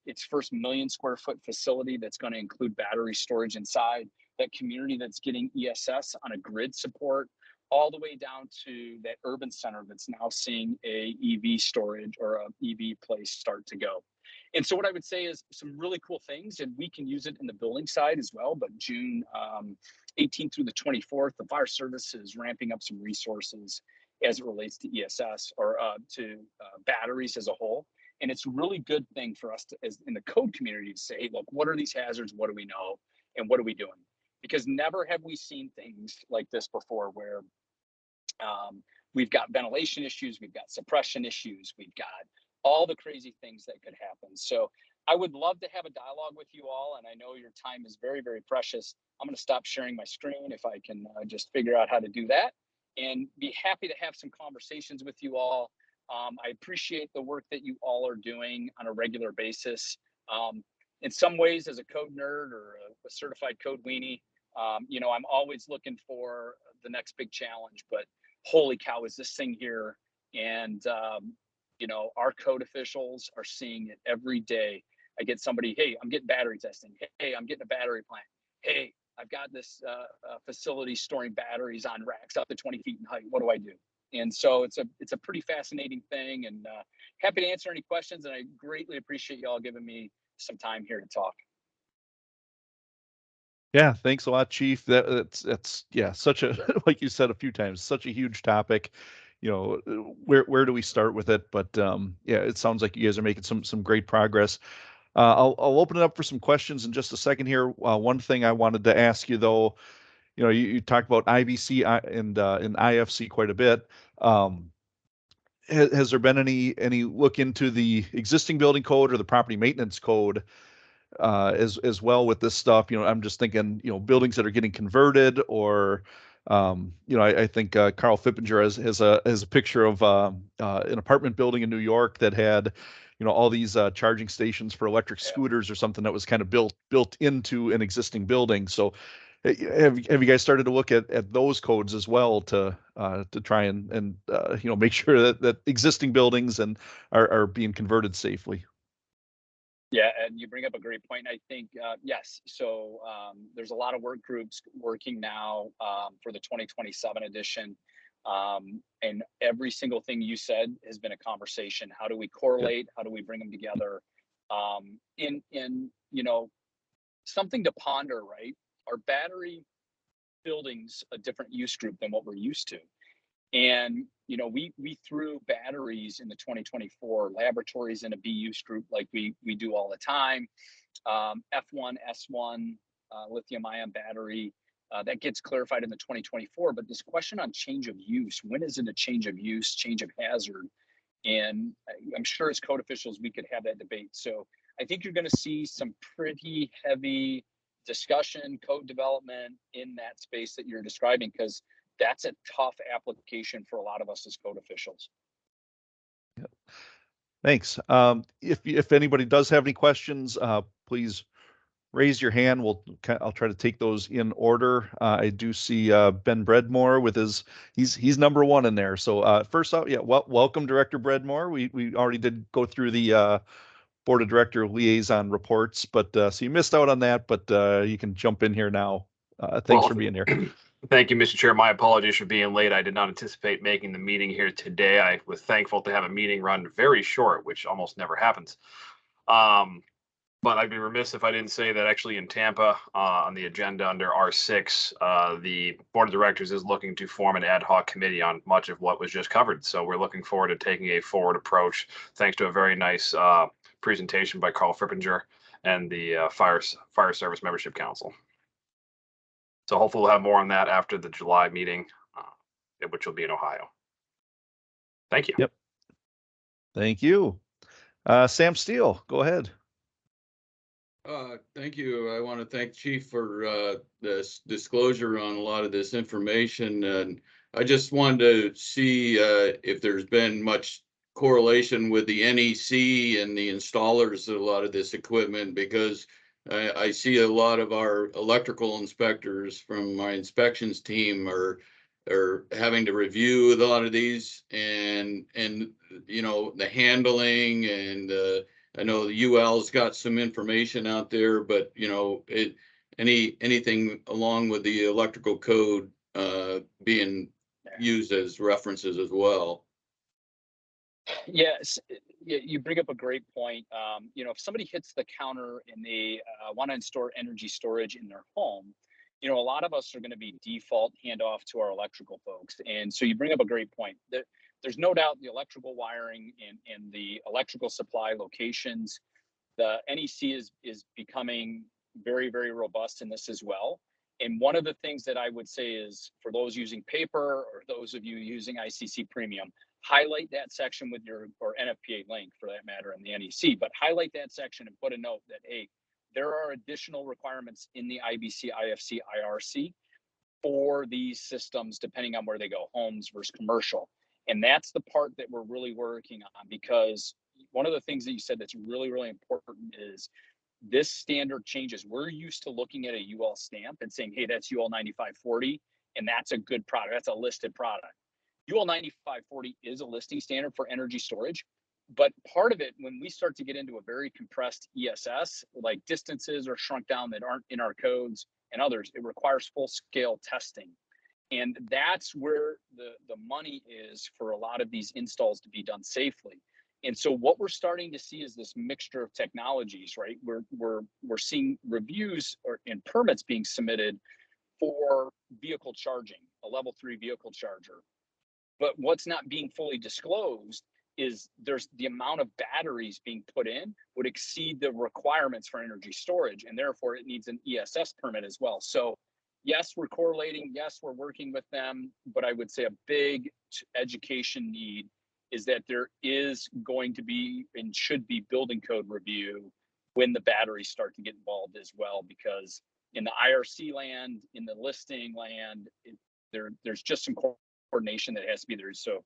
its first 1 million square foot facility that's going to include battery storage inside, that community that's getting ESS on a grid support, all the way down to that urban center that's now seeing a EV storage or a EV place start to go. And so what I would say is some really cool things, and we can use it in the building side as well, but June 18th through the 24th, the fire service is ramping up some resources as it relates to ESS or to batteries as a whole. And it's a really good thing for us to, as in the code community, to say, hey, look, what are these hazards? What do we know? And what are we doing? Because never have we seen things like this before where we've got ventilation issues, we've got suppression issues, we've got all the crazy things that could happen. So I would love to have a dialogue with you all, and I know your time is very, very precious. I'm going to stop sharing my screen if I can just figure out how to do that, and be happy to have some conversations with you all. I appreciate the work that you all are doing on a regular basis. In some ways, as a code nerd or a certified code weenie, I'm always looking for the next big challenge, but holy cow, is this thing here? And, you know, our code officials are seeing it every day. I get somebody, hey, I'm getting battery testing. Hey, I'm getting a battery plant. Hey, I've got this facility storing batteries on racks up to 20 feet in height. What do I do? And so it's a pretty fascinating thing, and happy to answer any questions. And I greatly appreciate you all giving me some time here to talk. Yeah, thanks a lot, Chief. That's yeah, such a like you said a few times, such a huge topic. You know, where do we start with it? But yeah, it sounds like you guys are making some great progress. I'll open it up for some questions in just a second here. One thing I wanted to ask you though, you know, you talked about IBC and IFC quite a bit. Has there been any look into the existing building code or the property maintenance code as well with this stuff? You know, I'm just thinking, you know, buildings that are getting converted, or you know, I think Carl Fippinger has a picture of an apartment building in New York that had, you know, all these charging stations for electric scooters or something that was kind of built into an existing building. So have you guys started to look at those codes as well to try and you know, make sure that existing buildings are being converted safely? Yeah, and you bring up a great point. I think, yes, so there's a lot of work groups working now for the 2027 edition. And every single thing you said has been a conversation. How do we correlate? How do we bring them together? In you know, something to ponder, right? Are battery buildings a different use group than what we're used to? And, you know, we threw batteries in the 2024 laboratories in a B use group like we do all the time. F1, S1, lithium ion battery, that gets clarified in the 2024. But this question on change of use, when is it a change of use, change of hazard? And I'm sure as code officials, we could have that debate. So I think you're going to see some pretty heavy discussion, code development in that space that you're describing, because that's a tough application for a lot of us as code officials. Yeah. Thanks. If anybody does have any questions, please raise your hand. I'll try to take those in order. I do see Ben Breadmore with he's number one in there. So first off, yeah, welcome Director Breadmore. We already did go through the Board of Director liaison reports, but so you missed out on that, but you can jump in here now. Thanks for being here. Thank you, Mr. Chair. My apologies for being late. I did not anticipate making the meeting here today. I was thankful to have a meeting run very short, which almost never happens. But I'd be remiss if I didn't say that actually in Tampa, on the agenda under R6, the Board of Directors is looking to form an ad hoc committee on much of what was just covered. So we're looking forward to taking a forward approach, thanks to a very nice presentation by Carl Frippinger and the Fire Service Membership Council. So hopefully we'll have more on that after the July meeting, which will be in Ohio. Thank you. Yep. Thank you. Sam Steele, go ahead. Thank you. I want to thank Chief for this disclosure on a lot of this information. And I just wanted to see if there's been much correlation with the NEC and the installers of a lot of this equipment, because I see a lot of our electrical inspectors from my inspections team are having to review a lot of these, and you know, the handling, and I know the UL's got some information out there, but you know, anything along with the electrical code being used as references as well. Yes, you bring up a great point. You know, if somebody hits the counter and they want to install energy storage in their home, you know, a lot of us are going to be default handoff to our electrical folks. And so you bring up a great point. There's no doubt the electrical wiring and the electrical supply locations, the NEC is becoming very, very robust in this as well. And one of the things that I would say is, for those using paper or those of you using ICC Premium, highlight that section with your, or NFPA link for that matter, in the NEC, but highlight that section and put a note that, hey, there are additional requirements in the IBC, IFC, IRC for these systems, depending on where they go, homes versus commercial. And that's the part that we're really working on, because one of the things that you said that's really, really important is this standard changes. We're used to looking at a UL stamp and saying, hey, that's UL 9540. and that's a good product. That's a listed product. UL 9540 is a listing standard for energy storage, but part of it, when we start to get into a very compressed ESS, like distances are shrunk down that aren't in our codes and others, it requires full scale testing. And that's where the money is for a lot of these installs to be done safely. And so what we're starting to see is this mixture of technologies, right? We're seeing reviews and permits being submitted for vehicle charging, a level 3 vehicle charger. But what's not being fully disclosed is there's the amount of batteries being put in would exceed the requirements for energy storage, and therefore it needs an ESS permit as well. So yes, we're correlating, yes, we're working with them, but I would say a big education need is that there is going to be and should be building code review when the batteries start to get involved as well, because in the IRC land, in the listing land, there's just some coordination that has to be there. So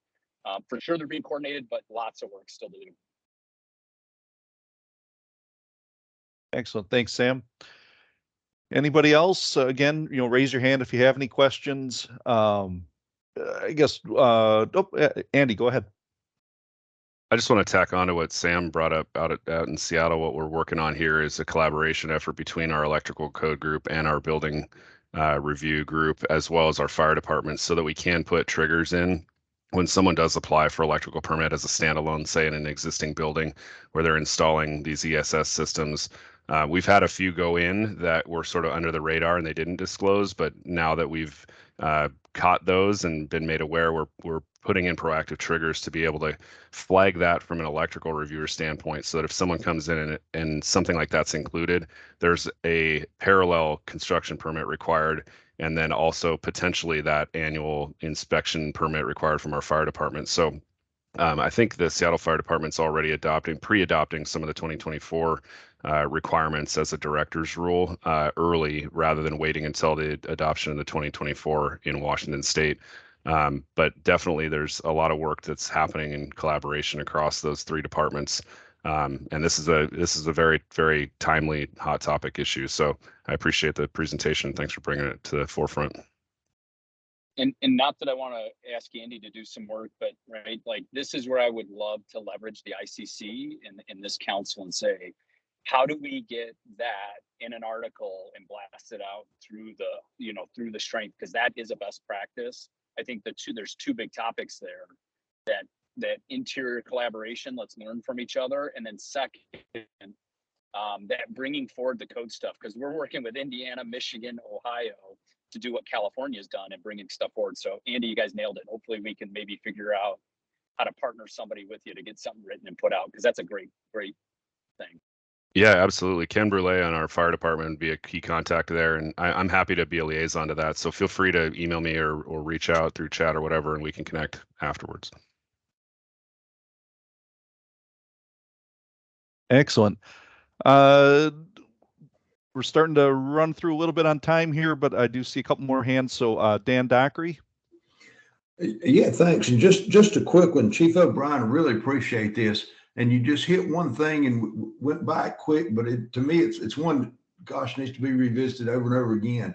for sure they're being coordinated, but lots of work still to do. Excellent. Thanks, Sam. Anybody else? Again, raise your hand if you have any questions. I guess, Andy, go ahead. I just want to tack on to what Sam brought up out in Seattle. What we're working on here is a collaboration effort between our electrical code group and our building review group, as well as our fire department, so that we can put triggers in when someone does apply for electrical permit as a standalone, say in an existing building where they're installing these ESS systems. We've had a few go in that were sort of under the radar and they didn't disclose, but now that we've caught those and been made aware, we're putting in proactive triggers to be able to flag that from an electrical reviewer standpoint, so that if someone comes in and something like that's included, there's a parallel construction permit required, and then also potentially that annual inspection permit required from our fire department. So I think the Seattle Fire Department's already pre-adopting some of the 2024 requirements as a director's rule early, rather than waiting until the adoption of the 2024 in Washington State. But definitely there's a lot of work that's happening in collaboration across those three departments. And this is a very, very timely hot topic issue. So I appreciate the presentation. Thanks for bringing it to the forefront. And not that I want to ask Andy to do some work, but right, like this is where I would love to leverage the ICC in this council and say, how do we get that in an article and blast it out through the strength? Because that is a best practice. I think there's two big topics there, that interior collaboration, let's learn from each other, and then second, that bringing forward the code stuff, because we're working with Indiana, Michigan, Ohio to do what California's done and bringing stuff forward. So Andy, you guys nailed it. Hopefully we can maybe figure out how to partner somebody with you to get something written and put out, because that's a great thing. Yeah, absolutely. Ken Brule on our fire department would be a key contact there, and I'm happy to be a liaison to that. So feel free to email me or reach out through chat or whatever, and we can connect afterwards. Excellent. We're starting to run through a little bit on time here, but I do see a couple more hands. So Dan Dockery. Yeah, thanks. And just a quick one, Chief O'Brien, I really appreciate this. And you just hit one thing and went by it quick, but to me, it's one, gosh, needs to be revisited over and over again.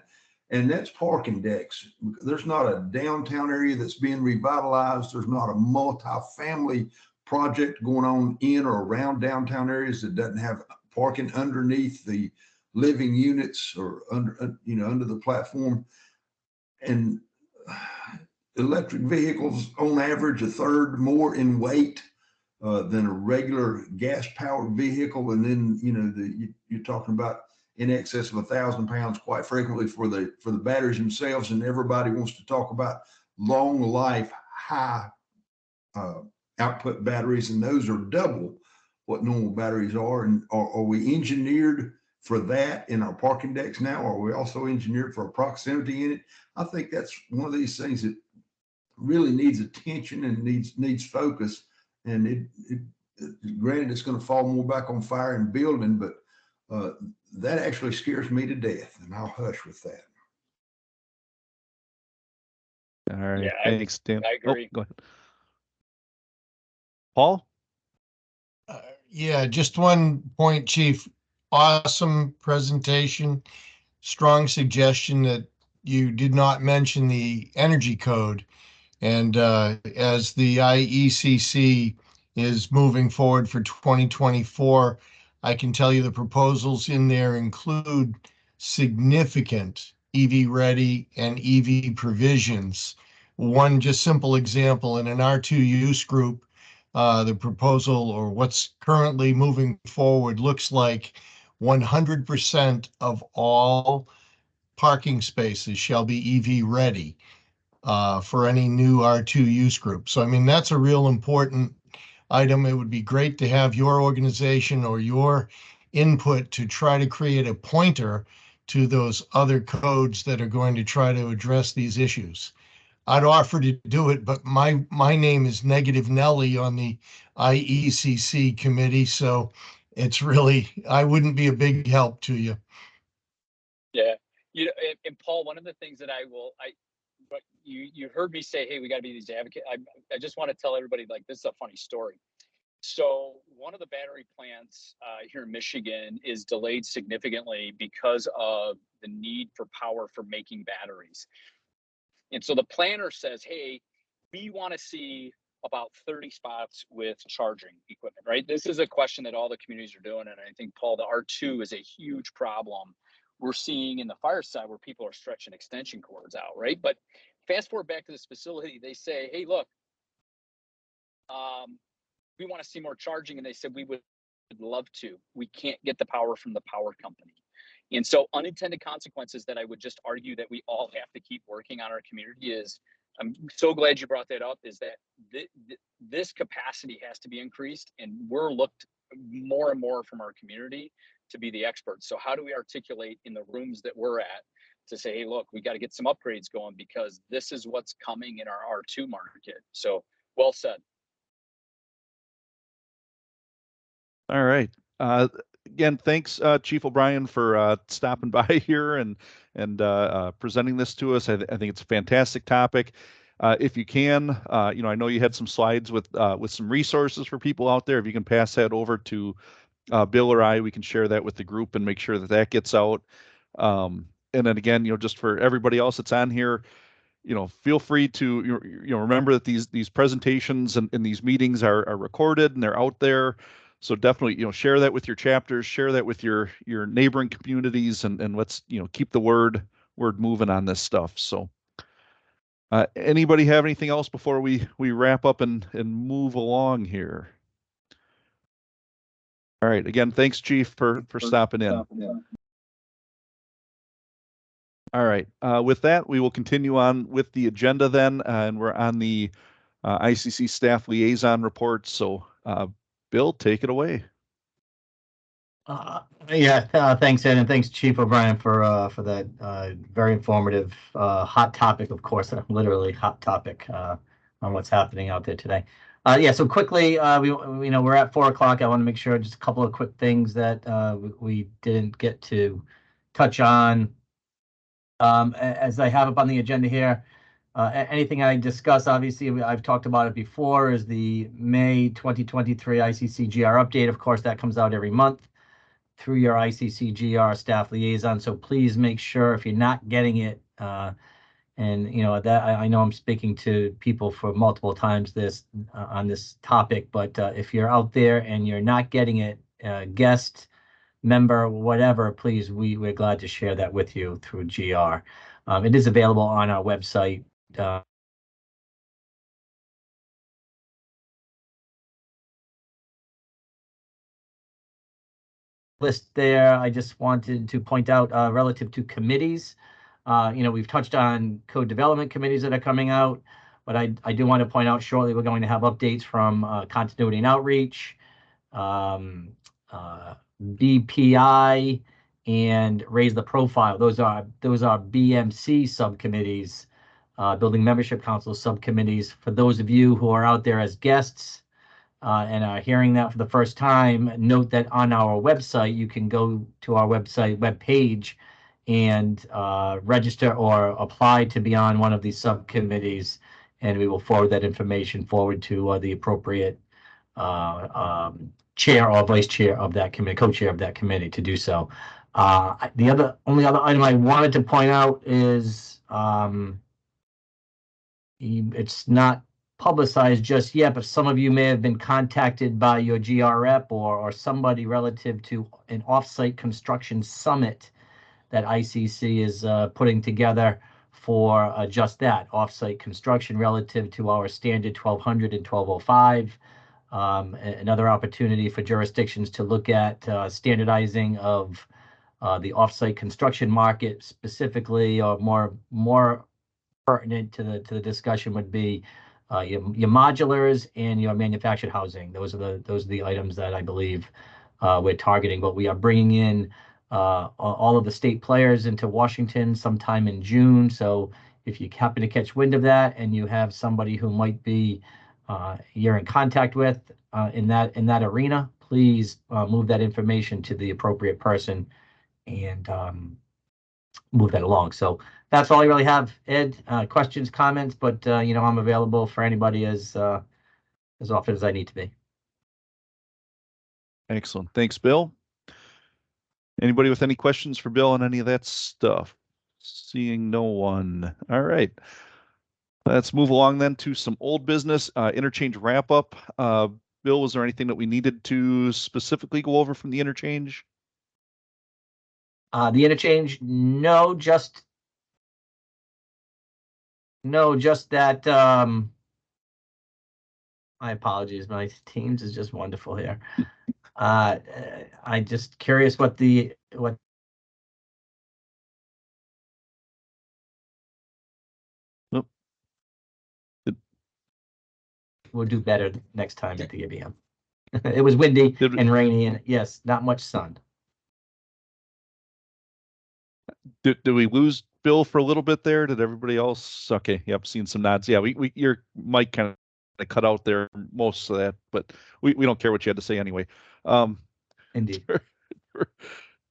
And that's parking decks. There's not a downtown area that's being revitalized. There's not a multi-family project going on in or around downtown areas that doesn't have parking underneath the living units or under the platform. And electric vehicles on average a third more in weight than a regular gas powered vehicle. And then you're talking about in excess of 1,000 pounds quite frequently for the batteries themselves. And everybody wants to talk about long life, high output batteries, and those are double what normal batteries are. And are we engineered for that in our parking decks now? Are we also engineered for a proximity in it? I think that's one of these things that really needs attention and needs focus. And granted, it's going to fall more back on fire and building, but that actually scares me to death, and I'll hush with that. All right, yeah, thanks, Dan. I agree. Go ahead. Paul? Yeah, just one point, Chief. Awesome presentation. Strong suggestion that you did not mention the energy code. And as the IECC is moving forward for 2024, I can tell you the proposals in there include significant EV ready and EV provisions. One just simple example, in an R2 use group, the proposal or what's currently moving forward looks like 100% of all parking spaces shall be EV ready for any new R2 use group. So, I mean, that's a real important item. It would be great to have your organization or your input to try to create a pointer to those other codes that are going to try to address these issues. I'd offer to do it, but my name is Negative Nelly on the IECC committee, so it's really, I wouldn't be a big help to you. Yeah, you know, and Paul, one of the things that but you heard me say, hey, we got to be these advocates. I just want to tell everybody, like, this is a funny story. So one of the battery plants here in Michigan is delayed significantly because of the need for power for making batteries. And so the planner says, hey, we want to see about 30 spots with charging equipment, right? This is a question that all the communities are doing. And I think, Paul, the R2 is a huge problem we're seeing in the fire side where people are stretching extension cords out, right? But fast forward back to this facility, they say, hey, look, we want to see more charging. And they said, we would love to. We can't get the power from the power company. And so unintended consequences that I would just argue that we all have to keep working on our community is, I'm so glad you brought that up, is that this capacity has to be increased, and we're looked more and more from our community to be the experts. So how do we articulate in the rooms that we're at to say, hey, look, we got to get some upgrades going because this is what's coming in our R2 market. So well said. All right. Again, thanks, Chief O'Brien, for stopping by here and presenting this to us. I think it's a fantastic topic. If you can, I know you had some slides with some resources for people out there. If you can pass that over to Bill or I, we can share that with the group and make sure that gets out. And then again, just for everybody else that's on here, feel free to remember that these presentations and these meetings are recorded and they're out there. So definitely, share that with your chapters, share that with your neighboring communities, and let's, keep the word moving on this stuff. So anybody have anything else before we wrap up and move along here? All right. Again, thanks, Chief, for stopping in. All right. With that, we will continue on with the agenda then, and we're on the ICC staff liaison report. So, Bill, take it away. Thanks, Ed, and thanks, Chief O'Brien, for that very informative hot topic. Of course, literally hot topic on what's happening out there today. So quickly, we're at 4 o'clock. I want to make sure just a couple of quick things that we didn't get to touch on. As I have up on the agenda here, anything I discuss, obviously, I've talked about it before, is the May 2023 ICC GR update. Of course, that comes out every month through your ICC GR staff liaison. So please make sure if you're not getting it, that I know I'm speaking to people for multiple times on this topic, but if you're out there and you're not getting it, guest, member, whatever, please, we're glad to share that with you through GR. It is available on our website. List there. I just wanted to point out relative to committees, we've touched on code development committees that are coming out, but I do want to point out shortly we're going to have updates from continuity and outreach, BPI, and raise the profile. Those are BMC subcommittees, building membership council subcommittees. For those of you who are out there as guests and are hearing that for the first time, note that on our website, you can go to our website webpage and register or apply to be on one of these subcommittees, and we will forward that information forward to the appropriate chair or vice chair of that committee, co-chair of that committee to do so. The only other item I wanted to point out is it's not publicized just yet, but some of you may have been contacted by your GR rep or somebody relative to an offsite construction summit that ICC is putting together for just that, offsite construction relative to our standard 1200 and 1205. Another opportunity for jurisdictions to look at standardizing of the offsite construction market specifically, or more pertinent to the discussion would be your modulars and your manufactured housing. Those are the items that I believe we're targeting. But we are bringing in all of the state players into Washington sometime in June. So if you happen to catch wind of that and you have somebody who might be you're in contact with in that arena, please move that information to the appropriate person and move that along. So that's all I really have, Ed. Questions, comments, but I'm available for anybody as often as I need to be. Excellent. Thanks, Bill. Anybody with any questions for Bill on any of that stuff? Seeing no one. All right. Let's move along then to some old business, interchange wrap up. Bill, was there anything that we needed to specifically go over from the interchange? The interchange, no, just that. My apologies. My Teams is just wonderful here. I just curious what. Nope. We'll do better next time at the ABM. It was windy and rainy, and yes, not much sun. Did we lose Bill for a little bit there? Did everybody else? Okay, yep, seen some nods. Yeah, your mic kind of cut out there most of that, but we don't care what you had to say anyway. Indeed.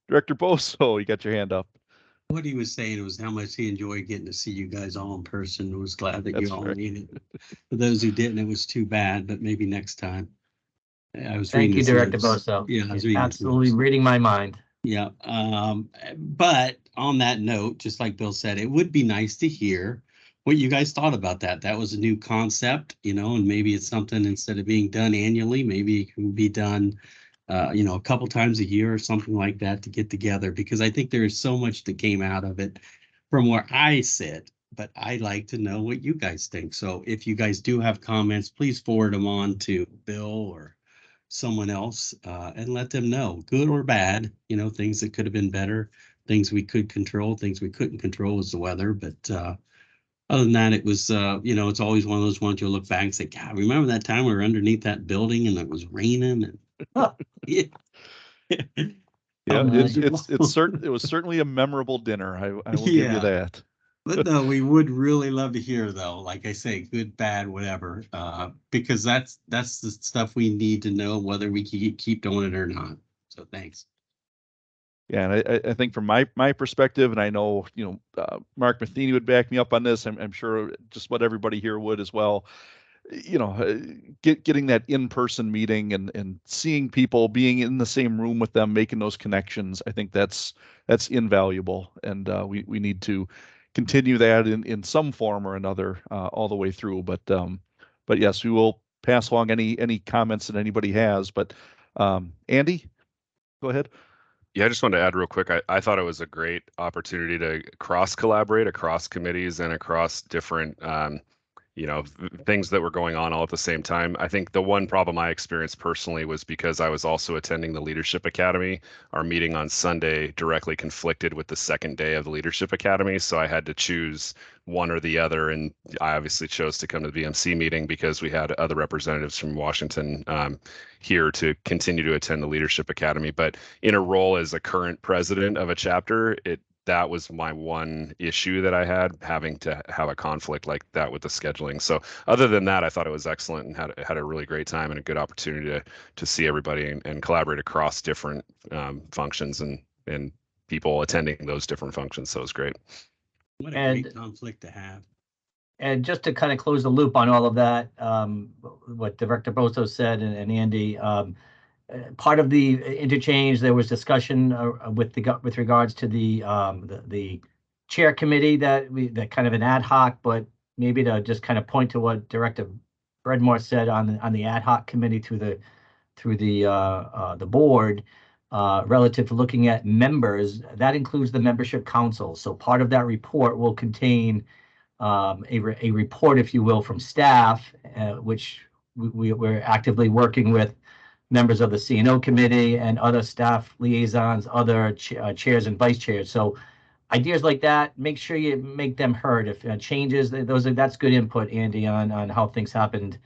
Director Boso, you got your hand up. What he was saying was how much he enjoyed getting to see you guys all in person. Was glad that you all made it. For those who didn't, it was too bad, but maybe next time. I was Thank you, Director notes. Boso. Yeah, I was absolutely reading my mind. Yeah. But on that note, just like Bill said, it would be nice to hear what you guys thought about that. That was a new concept, and maybe it's something instead of being done annually, maybe it can be done, a couple times a year or something like that to get together, because I think there is so much that came out of it from where I sit, but I'd like to know what you guys think. So if you guys do have comments, please forward them on to Bill or someone else and let them know, good or bad, things that could have been better, things we could control, things we couldn't control was the weather. But other than that, it was, it's always one of those ones you'll look back and say, God, remember that time we were underneath that building and it was raining? And yeah, it was certainly a memorable dinner. I will give you that. But no, we would really love to hear, though, like I say, good, bad, whatever, because that's the stuff we need to know whether we can keep doing it or not. So thanks. Yeah, and I think from my perspective, and I know Mark Matheny would back me up on this. I'm sure just what everybody here would as well. Getting that in-person meeting and seeing people, being in the same room with them, making those connections. I think that's invaluable, and we need to continue that in some form or another all the way through. But yes, we will pass along any comments that anybody has. But Andy, go ahead. Yeah, I just wanted to add real quick. I thought it was a great opportunity to cross collaborate across committees and across different things that were going on all at the same time. I think the one problem I experienced personally was because I was also attending the Leadership Academy. Our meeting on Sunday directly conflicted with the second day of the Leadership Academy, so I had to choose one or the other, and I obviously chose to come to the BMC meeting because we had other representatives from Washington here to continue to attend the Leadership Academy. But in a role as a current president of a chapter, that was my one issue that I had, having to have a conflict like that with the scheduling. So other than that, I thought it was excellent and had a really great time and a good opportunity to see everybody and collaborate across different functions and people attending those different functions. So it was great. What a great conflict to have. And just to kind of close the loop on all of that, what Director Boso said and Andy, part of the interchange, there was discussion with regards to the chair committee that kind of an ad hoc, but maybe to just kind of point to what Director Breadmore said on the ad hoc committee through the board relative to looking at members. That includes the membership council. So part of that report will contain a report, if you will, from staff, which we're actively working with members of the C&O committee and other staff liaisons, other chairs and vice chairs. So ideas like that, make sure you make them heard. If changes, that's good input, Andy, on how things happened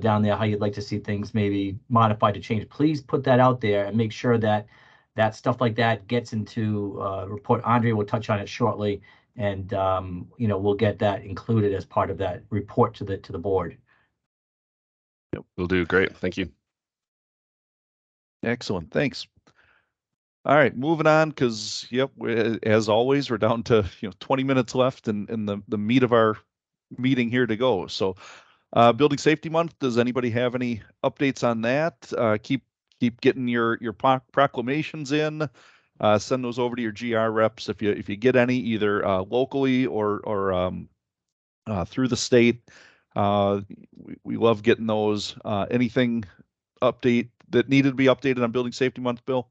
down there, how you'd like to see things maybe modified to change. Please put that out there and make sure that stuff like that gets into report. Andre will touch on it shortly, and we'll get that included as part of that report to the board. Yep, we'll do. Great, thank you. Excellent, thanks. All right, moving on, because as always, we're down to 20 minutes left in the meat of our meeting here to go. So, Building Safety Month. Does anybody have any updates on that? Keep getting your proclamations in. Send those over to your GR reps if you get any, either locally or through the state. We love getting those. Anything update that needed to be updated on Building Safety Month, Bill?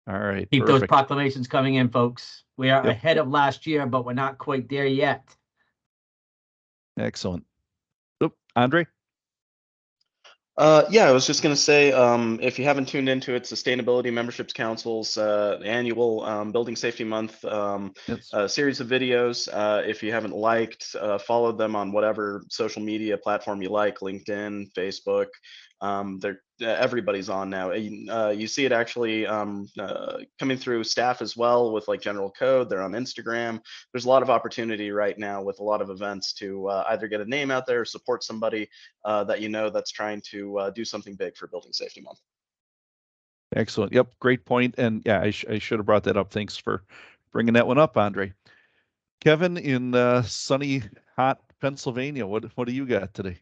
All right. Keep perfect. those proclamations coming in, folks. We are ahead of last year, but we're not quite there yet. Excellent. Oop, Andre? Yeah, I was just going to say, if you haven't tuned into it, Sustainability Memberships Council's annual Building Safety Month series of videos. If you haven't liked, followed them on whatever social media platform you like, LinkedIn, Facebook. Everybody's on now. You see it actually coming through staff as well with like general code. They're on Instagram. There's a lot of opportunity right now with a lot of events to either get a name out there or support somebody that that's trying to do something big for Building Safety Month. Excellent. Yep, great point. And yeah, I should have brought that up. Thanks for bringing that one up, Andre. Kevin, in sunny, hot Pennsylvania, what do you got today?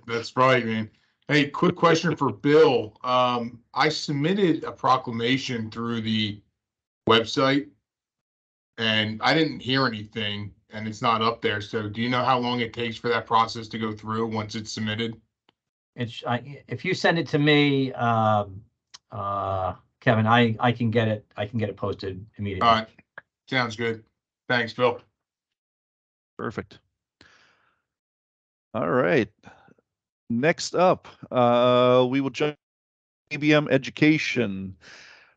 That's right, man. Hey, quick question for Bill. I submitted a proclamation through the website and I didn't hear anything and it's not up there. So do you know how long it takes for that process to go through once it's submitted? If you send it to me, Kevin, I can get it posted immediately. All right. Sounds good. Thanks, Bill. Perfect. All right. Next up, we will jump to ABM education.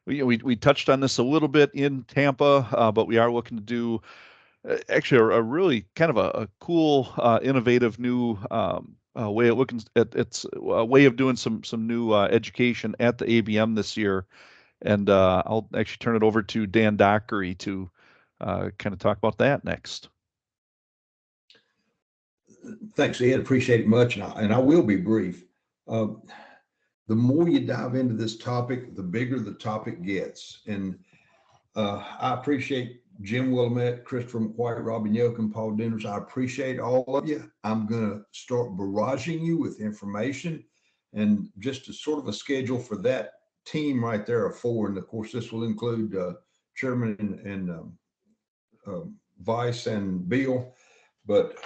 We touched on this a little bit in Tampa, but we are looking to do actually a really kind of a cool, innovative new way of looking at it's a way of doing some new education at the ABM this year. And I'll actually turn it over to Dan Dockery to kind of talk about that next. Thanks, Ed. Appreciate it much. And I will be brief. The more you dive into this topic, the bigger the topic gets. And I appreciate Jim Willamette, Christopher McQuarrie, Robin Yochum, Paul Demers. I appreciate all of you. I'm going to start barraging you with information and just a sort of a schedule for that team right there of 4. And of course, this will include Chairman and Vice and Bill. But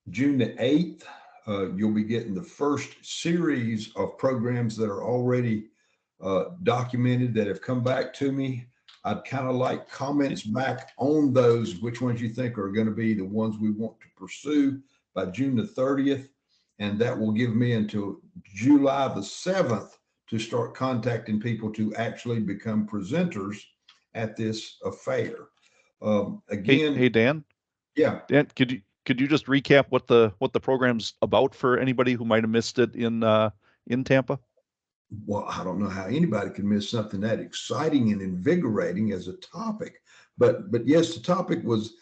June the 8th, you'll be getting the first series of programs that are already documented that have come back to me. I'd kind of like comments back on those, which ones you think are going to be the ones we want to pursue by June the 30th. And that will give me until July the 7th to start contacting people to actually become presenters at this affair. Again, hey Dan. Yeah. Dan, could you just recap what the program's about for anybody who might have missed it in Tampa? Well, I don't know how anybody can miss something that exciting and invigorating as a topic, but yes, the topic was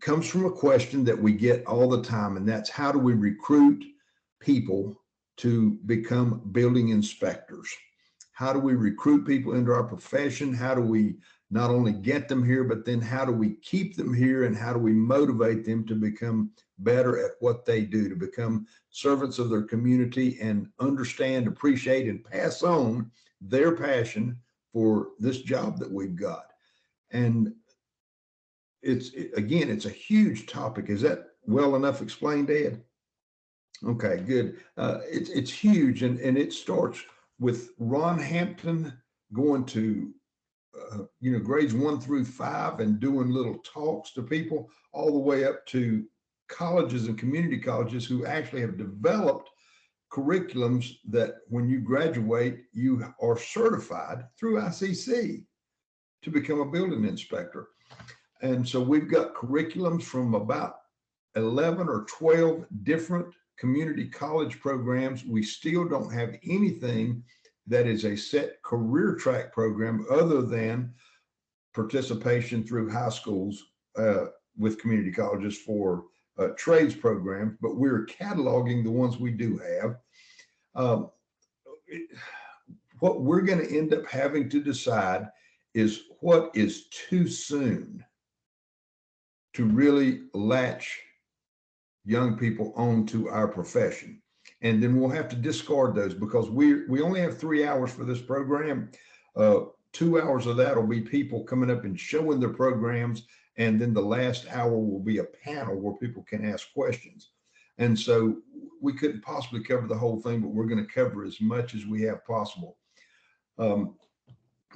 comes from a question that we get all the time, and that's how do we recruit people to become building inspectors? How do we recruit people into our profession? How do we not only get them here, but then how do we keep them here and how do we motivate them to become better at what they do, to become servants of their community and understand, appreciate, and pass on their passion for this job that we've got. And it's a huge topic. Is that well enough explained, Ed? Okay, good. It's huge, and it starts with Ron Hampton going to grades 1 through 5 and doing little talks to people, all the way up to colleges and community colleges who actually have developed curriculums that when you graduate, you are certified through ICC to become a building inspector. And so we've got curriculums from about 11 or 12 different community college programs. We still don't have anything that is a set career track program other than participation through high schools with community colleges for trades programs, but we're cataloging the ones we do have. What we're going to end up having to decide is what is too soon to really latch young people onto our profession. And then we'll have to discard those because we only have 3 hours for this program. 2 hours of that will be people coming up and showing their programs. And then the last hour will be a panel where people can ask questions. And so we couldn't possibly cover the whole thing, but we're going to cover as much as we have possible.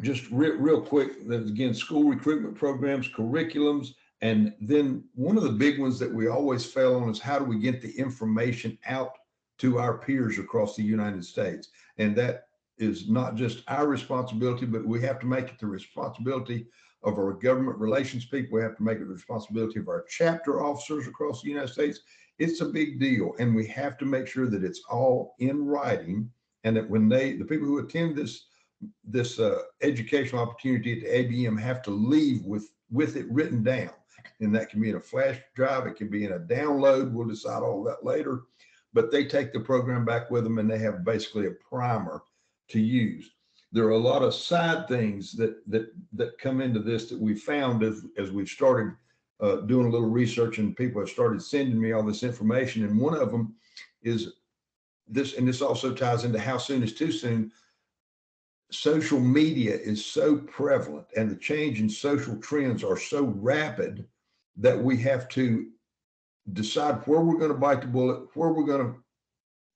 Just real quick, again, school recruitment programs, curriculums, and then one of the big ones that we always fail on is how do we get the information out to our peers across the United States? And that is not just our responsibility, but we have to make it the responsibility of our government relations people. We have to make it the responsibility of our chapter officers across the United States. It's a big deal, and we have to make sure that it's all in writing, and that when the people who attend this educational opportunity at the ABM have to leave with it written down. And that can be in a flash drive, it can be in a download. We'll decide all that later. But they take the program back with them and they have basically a primer to use. There are a lot of side things that come into this that we found as we've started doing a little research, and people have started sending me all this information. And one of them is this, and this also ties into how soon is too soon. Social media is so prevalent and the change in social trends are so rapid that we have to decide where we're going to bite the bullet, where we're going to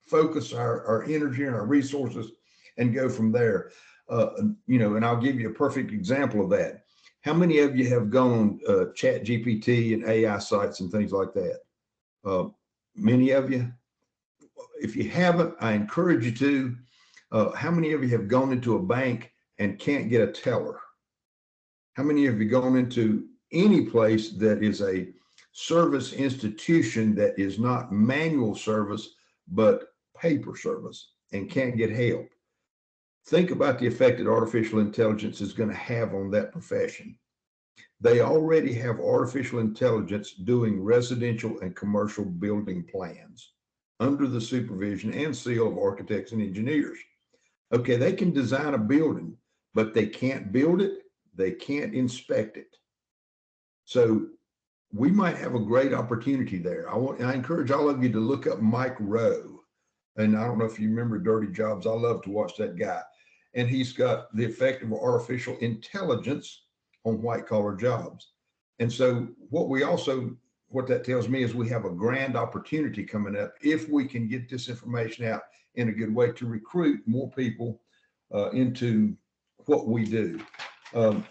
focus our energy and our resources and go from there. And I'll give you a perfect example of that. How many of you have gone Chat GPT and AI sites and things like that? Many of you. If you haven't, I encourage you to. How many of you have gone into a bank and can't get a teller? How many of you gone into any place that is a service institution that is not manual service, but paper service and can't get help? Think about the effect that artificial intelligence is going to have on that profession. They already have artificial intelligence doing residential and commercial building plans under the supervision and seal of architects and engineers. Okay, they can design a building, but they can't build it. They can't inspect it. So we might have a great opportunity there. I encourage all of you to look up Mike Rowe. And I don't know if you remember Dirty Jobs. I love to watch that guy. And he's got the effect of artificial intelligence on white collar jobs. And so what that tells me is we have a grand opportunity coming up if we can get this information out in a good way to recruit more people into what we do. A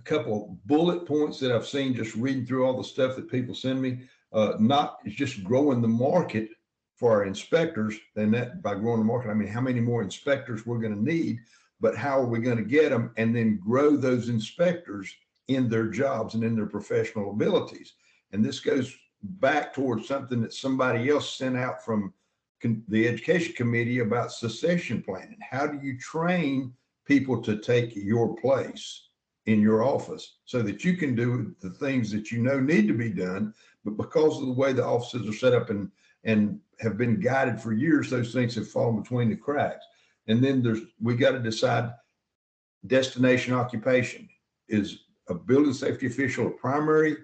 couple of bullet points that I've seen just reading through all the stuff that people send me. It's just growing the market for our inspectors. And that by growing the market, I mean how many more inspectors we're going to need, but how are we going to get them and then grow those inspectors in their jobs and in their professional abilities. And this goes back towards something that somebody else sent out from the education committee about succession planning. How do you train people to take your place in your office so that you can do the things that you know need to be done, but because of the way the offices are set up and have been guided for years, those things have fallen between the cracks. And then we got to decide destination occupation. Is a building safety official a primary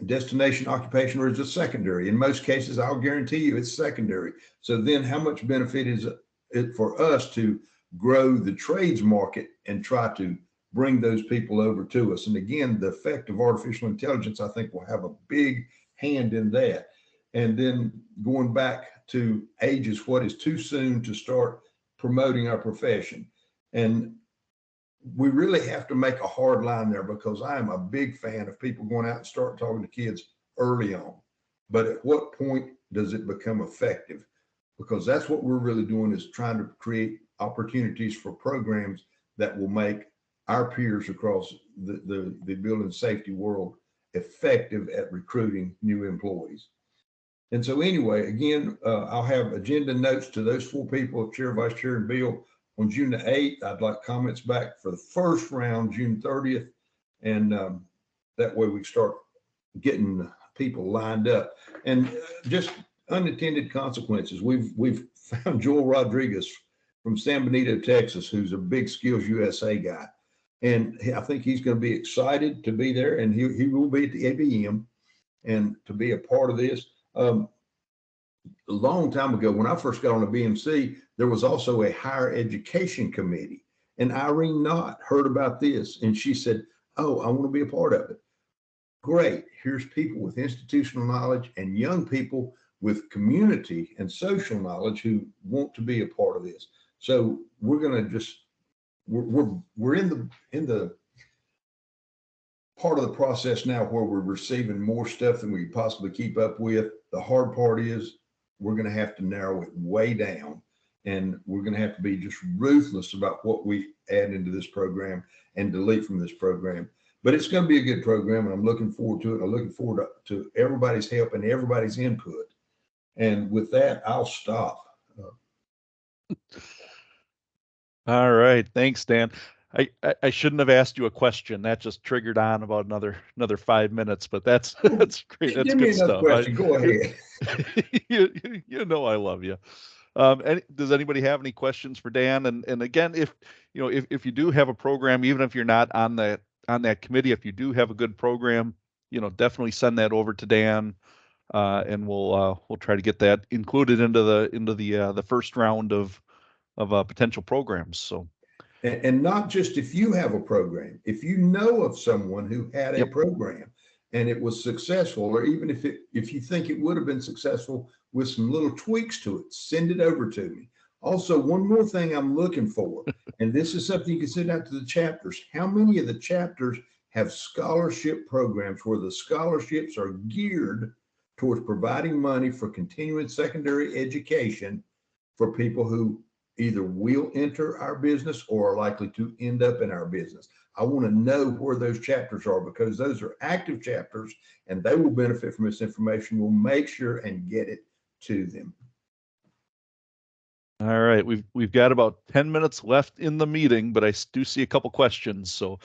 destination occupation, or is it secondary? In most cases, I'll guarantee you it's secondary. So then how much benefit is it for us to grow the trades market and try to bring those people over to us? And again, the effect of artificial intelligence, I think, will have a big hand in that. And then going back to ages, what is too soon to start promoting our profession? And we really have to make a hard line there, because I am a big fan of people going out and start talking to kids early on. But at what point does it become effective? Because that's what we're really doing, is trying to create opportunities for programs that will make our peers across the building safety world effective at recruiting new employees. And so anyway, again, I'll have agenda notes to those 4 people, Chair, Vice Chair, and Bill, on June the 8th. I'd like comments back for the first round, June 30th. And that way we start getting people lined up. And just unintended consequences. We've found Joel Rodriguez from San Benito, Texas, who's a big Skills USA guy. And I think he's going to be excited to be there, and he will be at the ABM and to be a part of this. A long time ago, when I first got on the BMC, there was also a higher education committee, and Irene Knott heard about this, and she said, "Oh, I want to be a part of it." Great. Here's people with institutional knowledge and young people with community and social knowledge who want to be a part of this. So we're going to just, we're in the part of the process now where we're receiving more stuff than we could possibly keep up with. The hard part is we're going to have to narrow it way down, and we're going to have to be just ruthless about what we add into this program and delete from this program. But it's going to be a good program, and I'm looking forward to it. I'm looking forward to everybody's help and everybody's input. And with that, I'll stop. All right. Thanks, Dan. I shouldn't have asked you a question. That just triggered on about another 5 minutes, but that's great. That's Give me good another stuff. question. Go ahead. You know I love you. And does anybody have any questions for Dan? And again, if you do have a program, even if you're not on that committee, if you do have a good program, definitely send that over to Dan, and we'll try to get that included into the first round of potential programs. So. And not just if you have a program, if you know of someone who had a program and it was successful, or even if you think it would have been successful with some little tweaks to it, send it over to me. Also, one more thing I'm looking for, and this is something you can send out to the chapters. How many of the chapters have scholarship programs where the scholarships are geared towards providing money for continuing secondary education for people who either will enter our business or are likely to end up in our business? I want to know where those chapters are, because those are active chapters and they will benefit from this information. We'll make sure and get it to them. All right, we've got about 10 minutes left in the meeting, but I do see a couple questions. So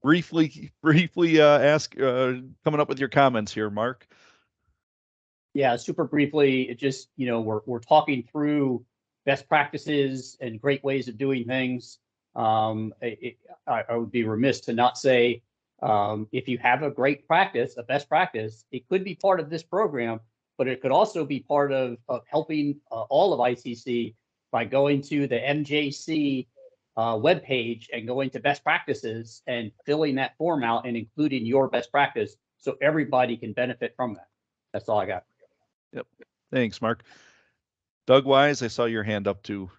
briefly ask, coming up with your comments here, Mark. Yeah, super briefly, it just, we're talking through best practices and great ways of doing things. I would be remiss to not say, if you have a great practice, a best practice, it could be part of this program, but it could also be part of helping all of ICC by going to the MJC webpage and going to best practices and filling that form out and including your best practice so everybody can benefit from that. That's all I got. Yep. Thanks, Mark. Doug Wise, I saw your hand up too.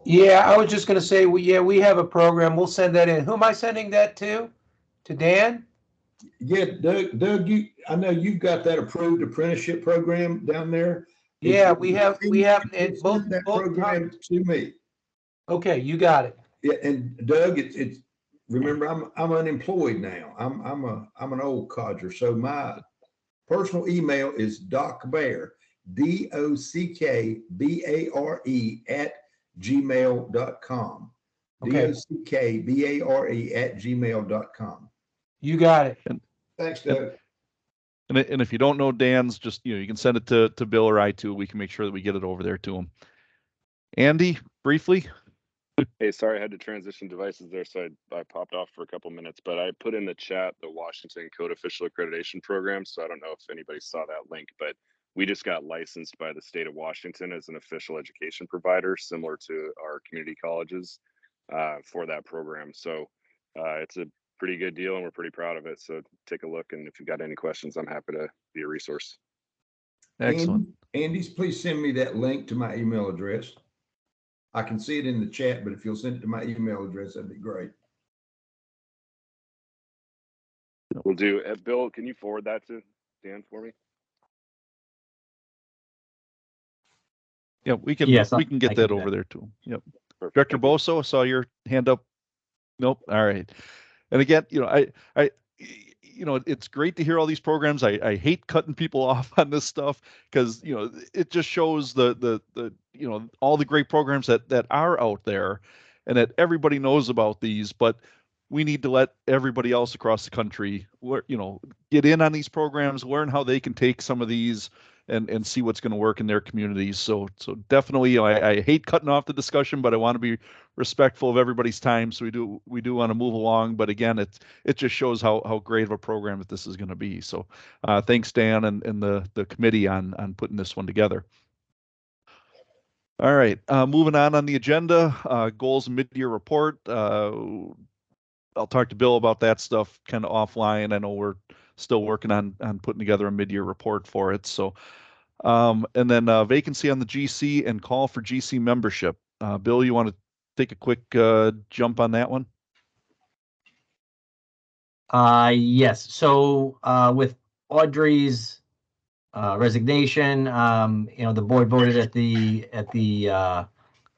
Yeah, I was just going to say, we have a program. We'll send that in. Who am I sending that to? To Dan? Yeah, Doug, I know you've got that approved apprenticeship program down there. Yeah, we have it both that program to me. Okay, you got it. Yeah, and Doug, it's remember I'm unemployed now. I'm an old codger, so my personal email is docbear, DOCKBARE @gmail.com. Okay. DOCKBARE @gmail.com. You got it. Thanks, Doug. And if you don't know Dan's, just you can send it to Bill or I too. We can make sure that we get it over there to him. Andy, briefly. Hey, sorry, I had to transition devices there, so I popped off for a couple minutes, but I put in the chat the Washington Code Official Accreditation Program, so I don't know if anybody saw that link, but we just got licensed by the state of Washington as an official education provider, similar to our community colleges for that program. So it's a pretty good deal, and we're pretty proud of it. So take a look, and if you've got any questions, I'm happy to be a resource. Excellent. Andy's, please send me that link to my email address. I can see it in the chat, but if you'll send it to my email address, that'd be great. We'll do. Bill, can you forward that to Dan for me? Yeah, we can. Yes, we can get I that can do over that. there too. Yep. Perfect. Director Boso, I saw your hand up. Nope. All right. And again, it's great to hear all these programs. I hate cutting people off on this stuff because, it just shows the all the great programs that are out there and that everybody knows about these, but we need to let everybody else across the country, get in on these programs, learn how they can take some of these and see what's going to work in their communities. So definitely, I hate cutting off the discussion, but I want to be respectful of everybody's time. So we do want to move along. But again, it just shows how great of a program that this is going to be. So thanks, Dan, and the committee on putting this one together. All right, moving on the agenda, goals and mid-year report. I'll talk to Bill about that stuff kind of offline. I know we're still working on putting together a mid-year report for it. So, and then vacancy on the GC and call for GC membership. Bill, you want to take a quick jump on that one? Yes. So with Audrey's resignation, the board voted at the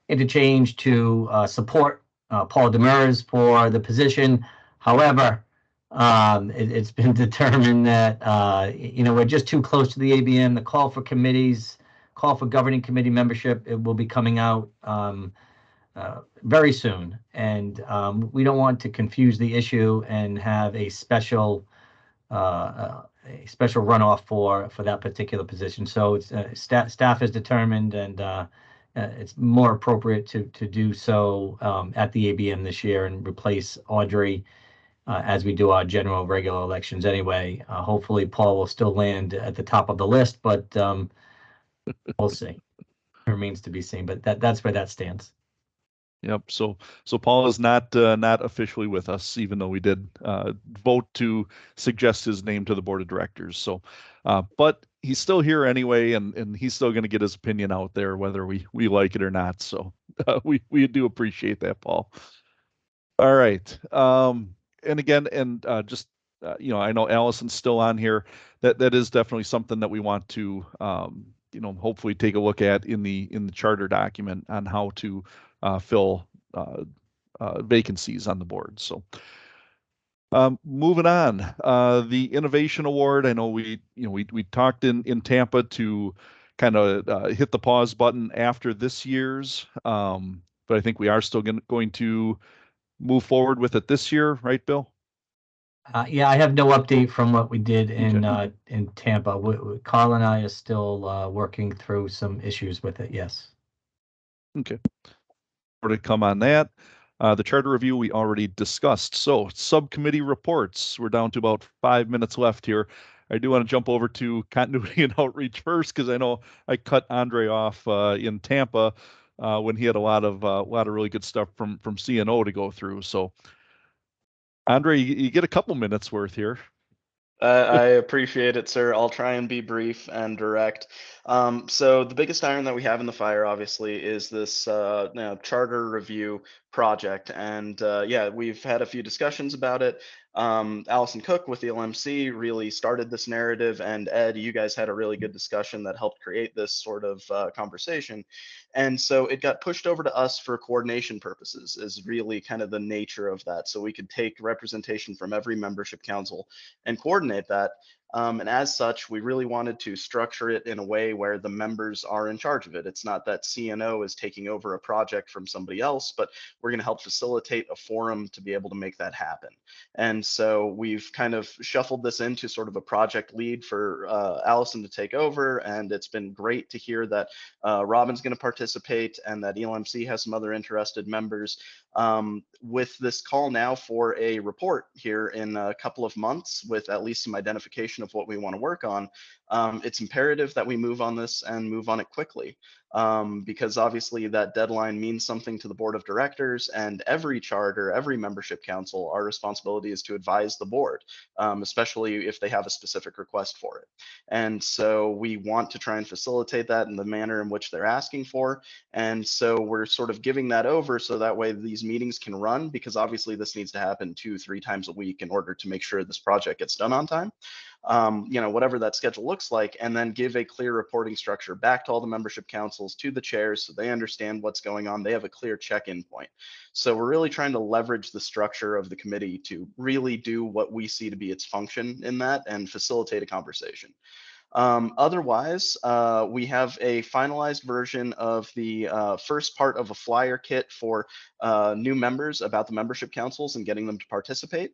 interchange to support Paul Demers for the position. However, it's been determined that we're just too close to the ABM. The call for governing committee membership, it will be coming out very soon, and we don't want to confuse the issue and have a special runoff for that particular position. So it's staff has determined, and it's more appropriate to do so at the ABM this year and replace Audrey as we do our general regular elections anyway. Hopefully Paul will still land at the top of the list, but we'll see. It remains to be seen, but that's where that stands. Yep. So Paul is not officially with us, even though we did vote to suggest his name to the board of directors. So, but he's still here anyway, and he's still going to get his opinion out there, whether we like it or not. So we do appreciate that, Paul. All right. And again, I know Allison's still on here. That is definitely something that we want to hopefully take a look at in the charter document on how to fill vacancies on the board. So moving on, the Innovation Award. I know we talked in Tampa to kind of hit the pause button after this year's, but I think we are still going to move forward with it this year, right, Bill? Yeah, I have no update from what we did in Tampa. Carl and I are still working through some issues with it. Yes. Okay. More to come on that. The charter review we already discussed. So subcommittee reports. We're down to about 5 minutes left here. I do want to jump over to continuity and outreach first because I know I cut Andre off in Tampa when he had a lot of really good stuff from CNO to go through. So Andre, you get a couple minutes worth here. I appreciate it, sir. I'll try and be brief and direct. So the biggest iron that we have in the fire, obviously, is this charter review project. And yeah, we've had a few discussions about it. Allison Cook with the LMC really started this narrative, and Ed, you guys had a really good discussion that helped create this sort of conversation. And so it got pushed over to us for coordination purposes, is really kind of the nature of that. So we could take representation from every membership council and coordinate that. And as such, we really wanted to structure it in a way where the members are in charge of it. It's not that CNO is taking over a project from somebody else, but we're going to help facilitate a forum to be able to make that happen. And so we've kind of shuffled this into sort of a project lead for Allison to take over. And it's been great to hear that Robin's going to participate and that ELMC has some other interested members. With this call now for a report here in a couple of months with at least some identification of what we want to work on, it's imperative that we move on this and move on it quickly. Because obviously that deadline means something to the board of directors, and every charter, every membership council, our responsibility is to advise the board, especially if they have a specific request for it. And so we want to try and facilitate that in the manner in which they're asking for. And so we're sort of giving that over so that way these meetings can run, because obviously this needs to happen 2-3 times a week in order to make sure this project gets done on time. Whatever that schedule looks like, and then give a clear reporting structure back to all the membership councils, to the chairs, so they understand what's going on. They have a clear check-in point. So we're really trying to leverage the structure of the committee to really do what we see to be its function in that and facilitate a conversation. Otherwise, we have a finalized version of the first part of a flyer kit for new members about the membership councils and getting them to participate.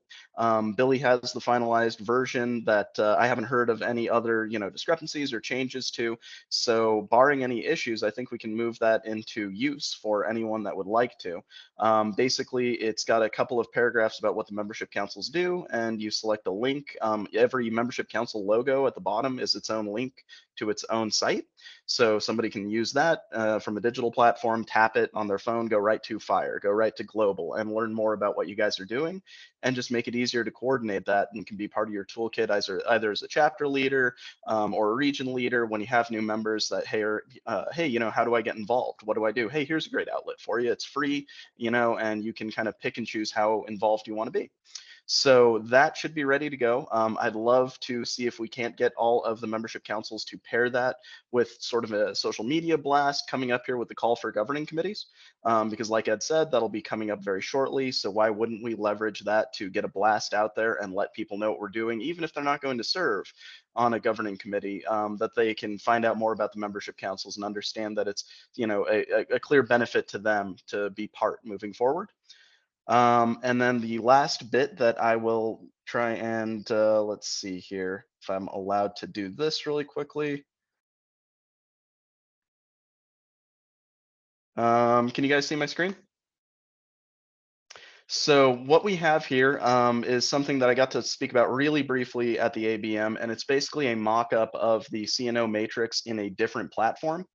Billy has the finalized version that I haven't heard of any other discrepancies or changes to. So barring any issues, I think we can move that into use for anyone that would like to. Basically, it's got a couple of paragraphs about what the membership councils do, and you select a link. Every membership council logo at the bottom is its own link to its own site. So somebody can use that from a digital platform, tap it on their phone, go right to Fire, go right to Global, and learn more about what you guys are doing, and just make it easier to coordinate that, and can be part of your toolkit either as a chapter leader or a region leader when you have new members that, hey, how do I get involved? What do I do? Hey, here's a great outlet for you. It's free, and you can kind of pick and choose how involved you want to be. So that should be ready to go. I'd love to see if we can't get all of the membership councils to pair that with sort of a social media blast coming up here with the call for governing committees, because like Ed said, that'll be coming up very shortly. So why wouldn't we leverage that to get a blast out there and let people know what we're doing, even if they're not going to serve on a governing committee, that they can find out more about the membership councils and understand that it's a clear benefit to them to be part moving forward. And then the last bit that I will try and let's see here if I'm allowed to do this really quickly. Can you guys see my screen? So what we have here is something that I got to speak about really briefly at the ABM, and it's basically a mock-up of the CNO matrix in a different platform.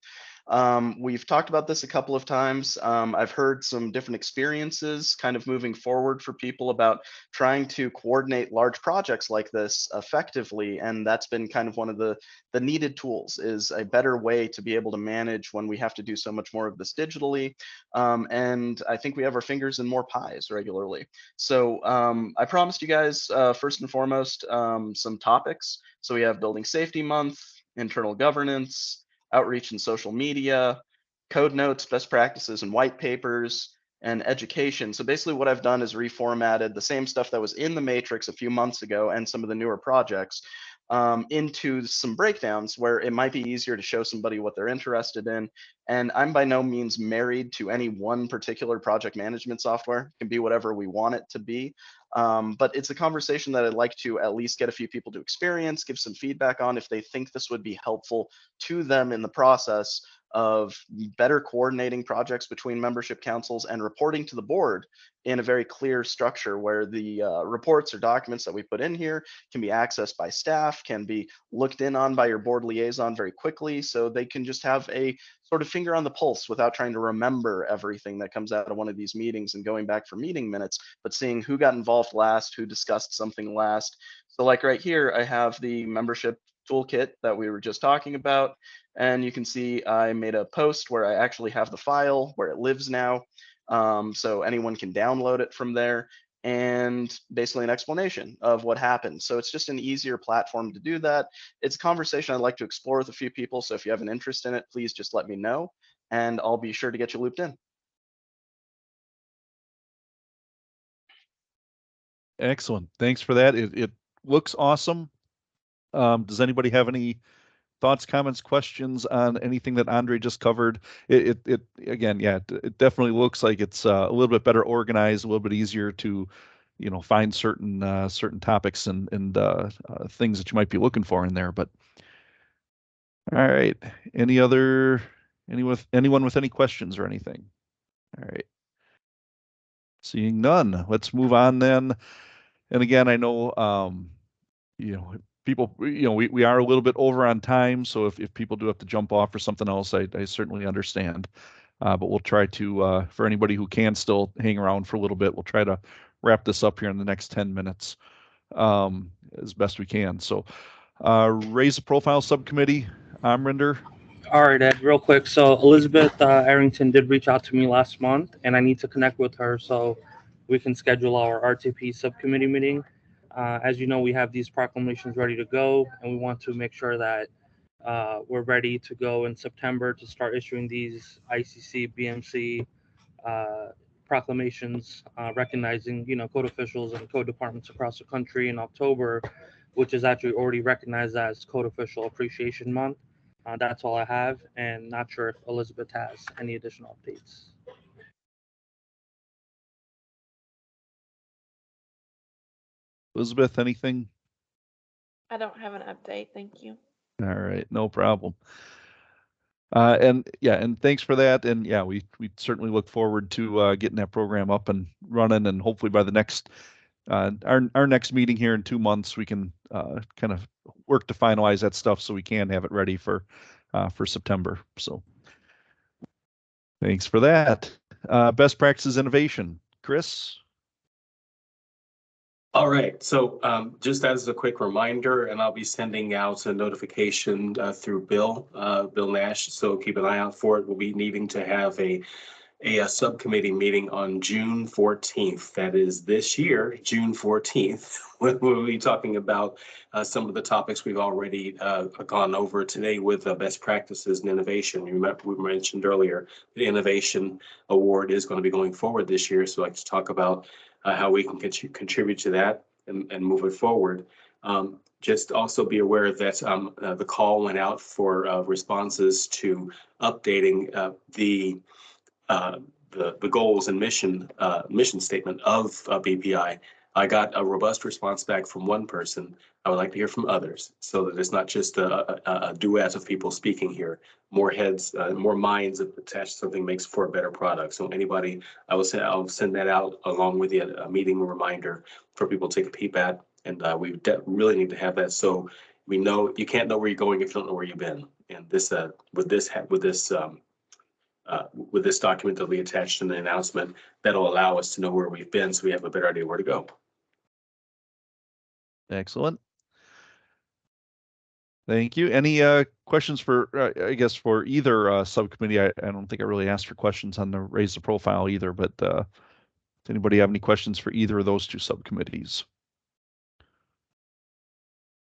We've talked about this a couple of times. I've heard some different experiences kind of moving forward for people about trying to coordinate large projects like this effectively. And that's been kind of one of the needed tools, is a better way to be able to manage when we have to do so much more of this digitally. And I think we have our fingers in more pies regularly. So I promised you guys, first and foremost, some topics. So we have Building Safety Month, internal governance, outreach and social media, code notes, best practices and white papers, and education. So basically what I've done is reformatted the same stuff that was in the matrix a few months ago and some of the newer projects into some breakdowns where it might be easier to show somebody what they're interested in. And I'm by no means married to any one particular project management software. It can be whatever we want it to be. But it's a conversation that I'd like to at least get a few people to experience, give some feedback on if they think this would be helpful to them in the process of better coordinating projects between membership councils and reporting to the board in a very clear structure where the reports or documents that we put in here can be accessed by staff, can be looked in on by your board liaison very quickly, so they can just have a sort of finger on the pulse without trying to remember everything that comes out of one of these meetings and going back for meeting minutes, but seeing who got involved last, who discussed something last. So like right here, I have the membership toolkit that we were just talking about. And you can see I made a post where I actually have the file where it lives now. So anyone can download it from there, and basically an explanation of what happened. So it's just an easier platform to do that. It's a conversation I'd like to explore with a few people. So if you have an interest in it, please just let me know, and I'll be sure to get you looped in. Excellent. Thanks for that. It looks awesome. Does anybody have any thoughts, comments, questions on anything that Andre just covered? It again, yeah, it definitely looks like it's a little bit better organized, a little bit easier to, find certain topics and things that you might be looking for in there. But all right, anyone with any questions or anything? All right, seeing none, let's move on then. And again, I know, people, we are a little bit over on time. So if people do have to jump off for something else, I certainly understand. But we'll try to, for anybody who can still hang around for a little bit, we'll try to wrap this up here in the next 10 minutes as best we can. So raise the profile subcommittee, Amrinder. All right, Ed, real quick. So Elizabeth Arrington did reach out to me last month, and I need to connect with her so we can schedule our RTP subcommittee meeting. As you know, we have these proclamations ready to go, and we want to make sure that we're ready to go in September to start issuing these ICC BMC proclamations, recognizing code officials and code departments across the country in October, which is actually already recognized as Code Official Appreciation Month. That's all I have, and not sure if Elizabeth has any additional updates. Elizabeth, anything? I don't have an update. Thank you. All right, no problem. And thanks for that. And yeah, we certainly look forward to getting that program up and running, and hopefully by the next our next meeting here in 2 months, we can kind of work to finalize that stuff so we can have it ready for September. So thanks for that. Best practices innovation, Chris. All right, so just as a quick reminder, and I'll be sending out a notification through Bill Nash, so keep an eye out for it. We'll be needing to have a subcommittee meeting on June 14th. That is this year, June 14th. We'll be talking about some of the topics we've already gone over today with best practices and innovation. You remember we mentioned earlier, the Innovation Award is going to be going forward this year, so I'd like to talk about how we can contribute to that and move it forward. Just also be aware that the call went out for responses to updating the goals and mission statement of BPI. I got a robust response back from one person. I would like to hear from others, so that it's not just a duet of people speaking here. More heads, more minds attached to something makes for a better product. So anybody, I'll send that out along with a meeting reminder for people to take a peep at. And we really need to have that, so we know you can't know where you're going if you don't know where you've been. And this with this document that'll be attached in the announcement, that'll allow us to know where we've been, so we have a better idea where to go. Excellent. Thank you. Any questions for, I guess, for either subcommittee? I don't think I really asked for questions on the raise the profile either, but does anybody have any questions for either of those two subcommittees?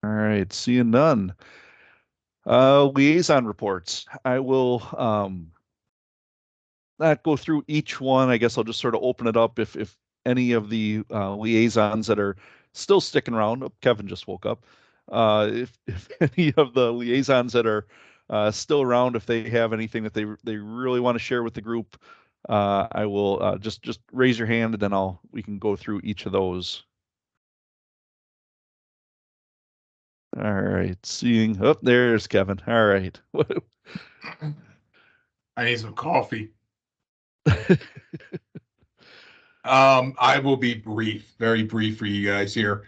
All right, seeing none. Liaison reports. I will not go through each one. I guess I'll just sort of open it up if any of the liaisons that are still sticking around. Oh, Kevin just woke up. If any of the liaisons that are still around, if they have anything that they really want to share with the group, I will just raise your hand, and then we can go through each of those. All right, seeing, oh, there's Kevin. All right. I need some coffee. I will be brief, very brief for you guys here.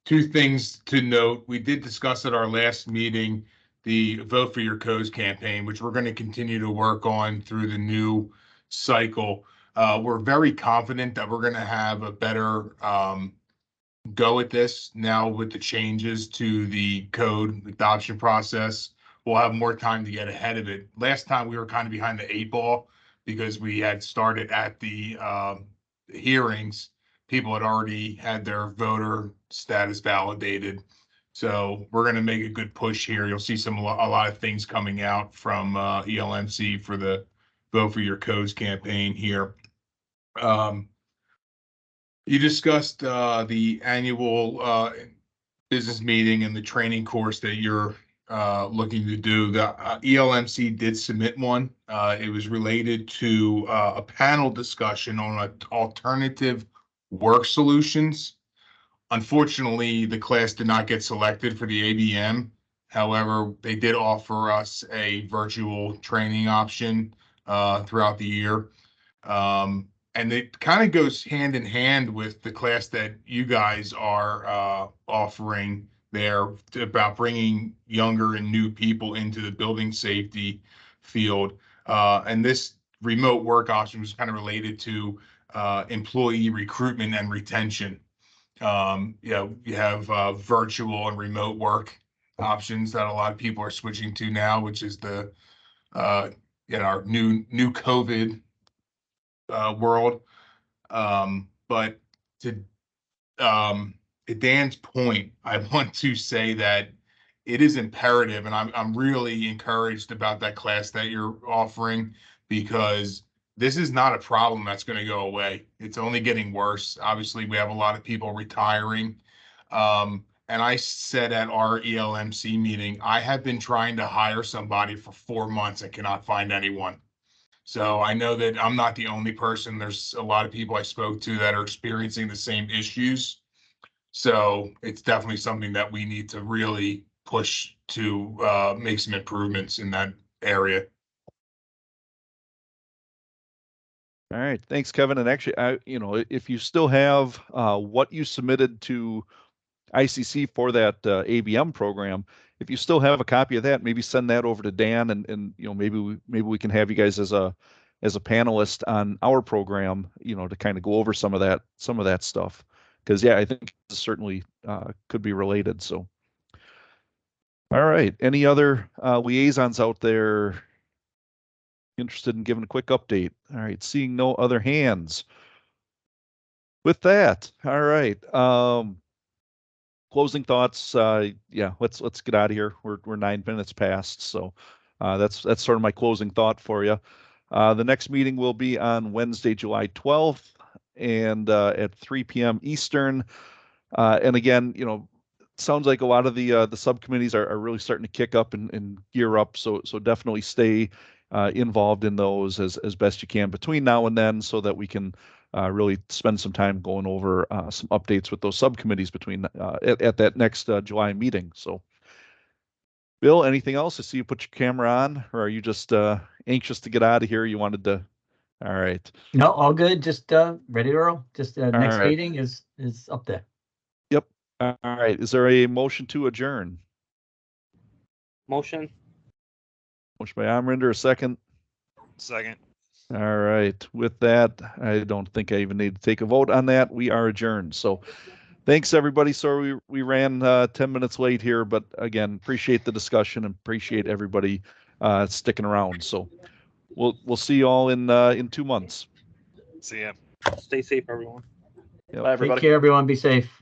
Two things to note. We did discuss at our last meeting the Vote for Your Codes campaign, which we're going to continue to work on through the new cycle. We're very confident that we're going to have a better go at this now with the changes to the code adoption process. We'll have more time to get ahead of it. Last time we were kind of behind the 8 ball because we had started at the hearings. People had already had their voter status validated. So we're going to make a good push here. You'll see a lot of things coming out from ELMC for the Vote for Your Codes campaign here. You discussed the annual business meeting and the training course that you're looking to do. The ELMC did submit one. It was related to a panel discussion on alternative work solutions. Unfortunately, the class did not get selected for the ABM. However, they did offer us a virtual training option throughout the year. And it kind of goes hand in hand with the class that you guys are offering there about bringing younger and new people into the building safety field. And this remote work option was kind of related to employee recruitment and retention. You have virtual and remote work options that a lot of people are switching to now, which is the our new COVID world. But to Dan's point, I want to say that it is imperative, and I'm really encouraged about that class that you're offering, because this is not a problem that's going to go away. It's only getting worse. Obviously, we have a lot of people retiring. And I said at our ELMC meeting, I have been trying to hire somebody for 4 months and cannot find anyone. So I know that I'm not the only person. There's a lot of people I spoke to that are experiencing the same issues. So it's definitely something that we need to really push to make some improvements in that area. All right, thanks, Kevin. And actually, if you still have what you submitted to ICC for that ABM program, if you still have a copy of that, maybe send that over to Dan, and maybe we can have you guys as a panelist on our program, to kind of go over some of that stuff, because I think it certainly could be related. So, all right, any other liaisons out there interested in giving a quick update? All right, seeing no other hands. With that, all right. Closing thoughts. Let's get out of here. We're 9 minutes past, so that's sort of my closing thought for you. The next meeting will be on Wednesday, July 12th, and at 3 p.m. Eastern. And again, sounds like a lot of the subcommittees are really starting to kick up and gear up. So definitely stay involved in those as best you can between now and then, so that we can really spend some time going over some updates with those subcommittees between at that next July meeting. So, Bill, anything else? I see you put your camera on, or are you just anxious to get out of here? You wanted to? All right. No, all good. Just ready to roll. Just next right. meeting is up there. Yep. All right. Is there a motion to adjourn? Motion. Motion by Amrinder, a second. Second. All right. With that, I don't think I even need to take a vote on that. We are adjourned. So thanks, everybody. Sorry we ran 10 minutes late here, but again, appreciate the discussion and appreciate everybody sticking around. So we'll see you all in 2 months. See ya. Stay safe, everyone. Yep. Bye, everybody. Take care, everyone. Be safe.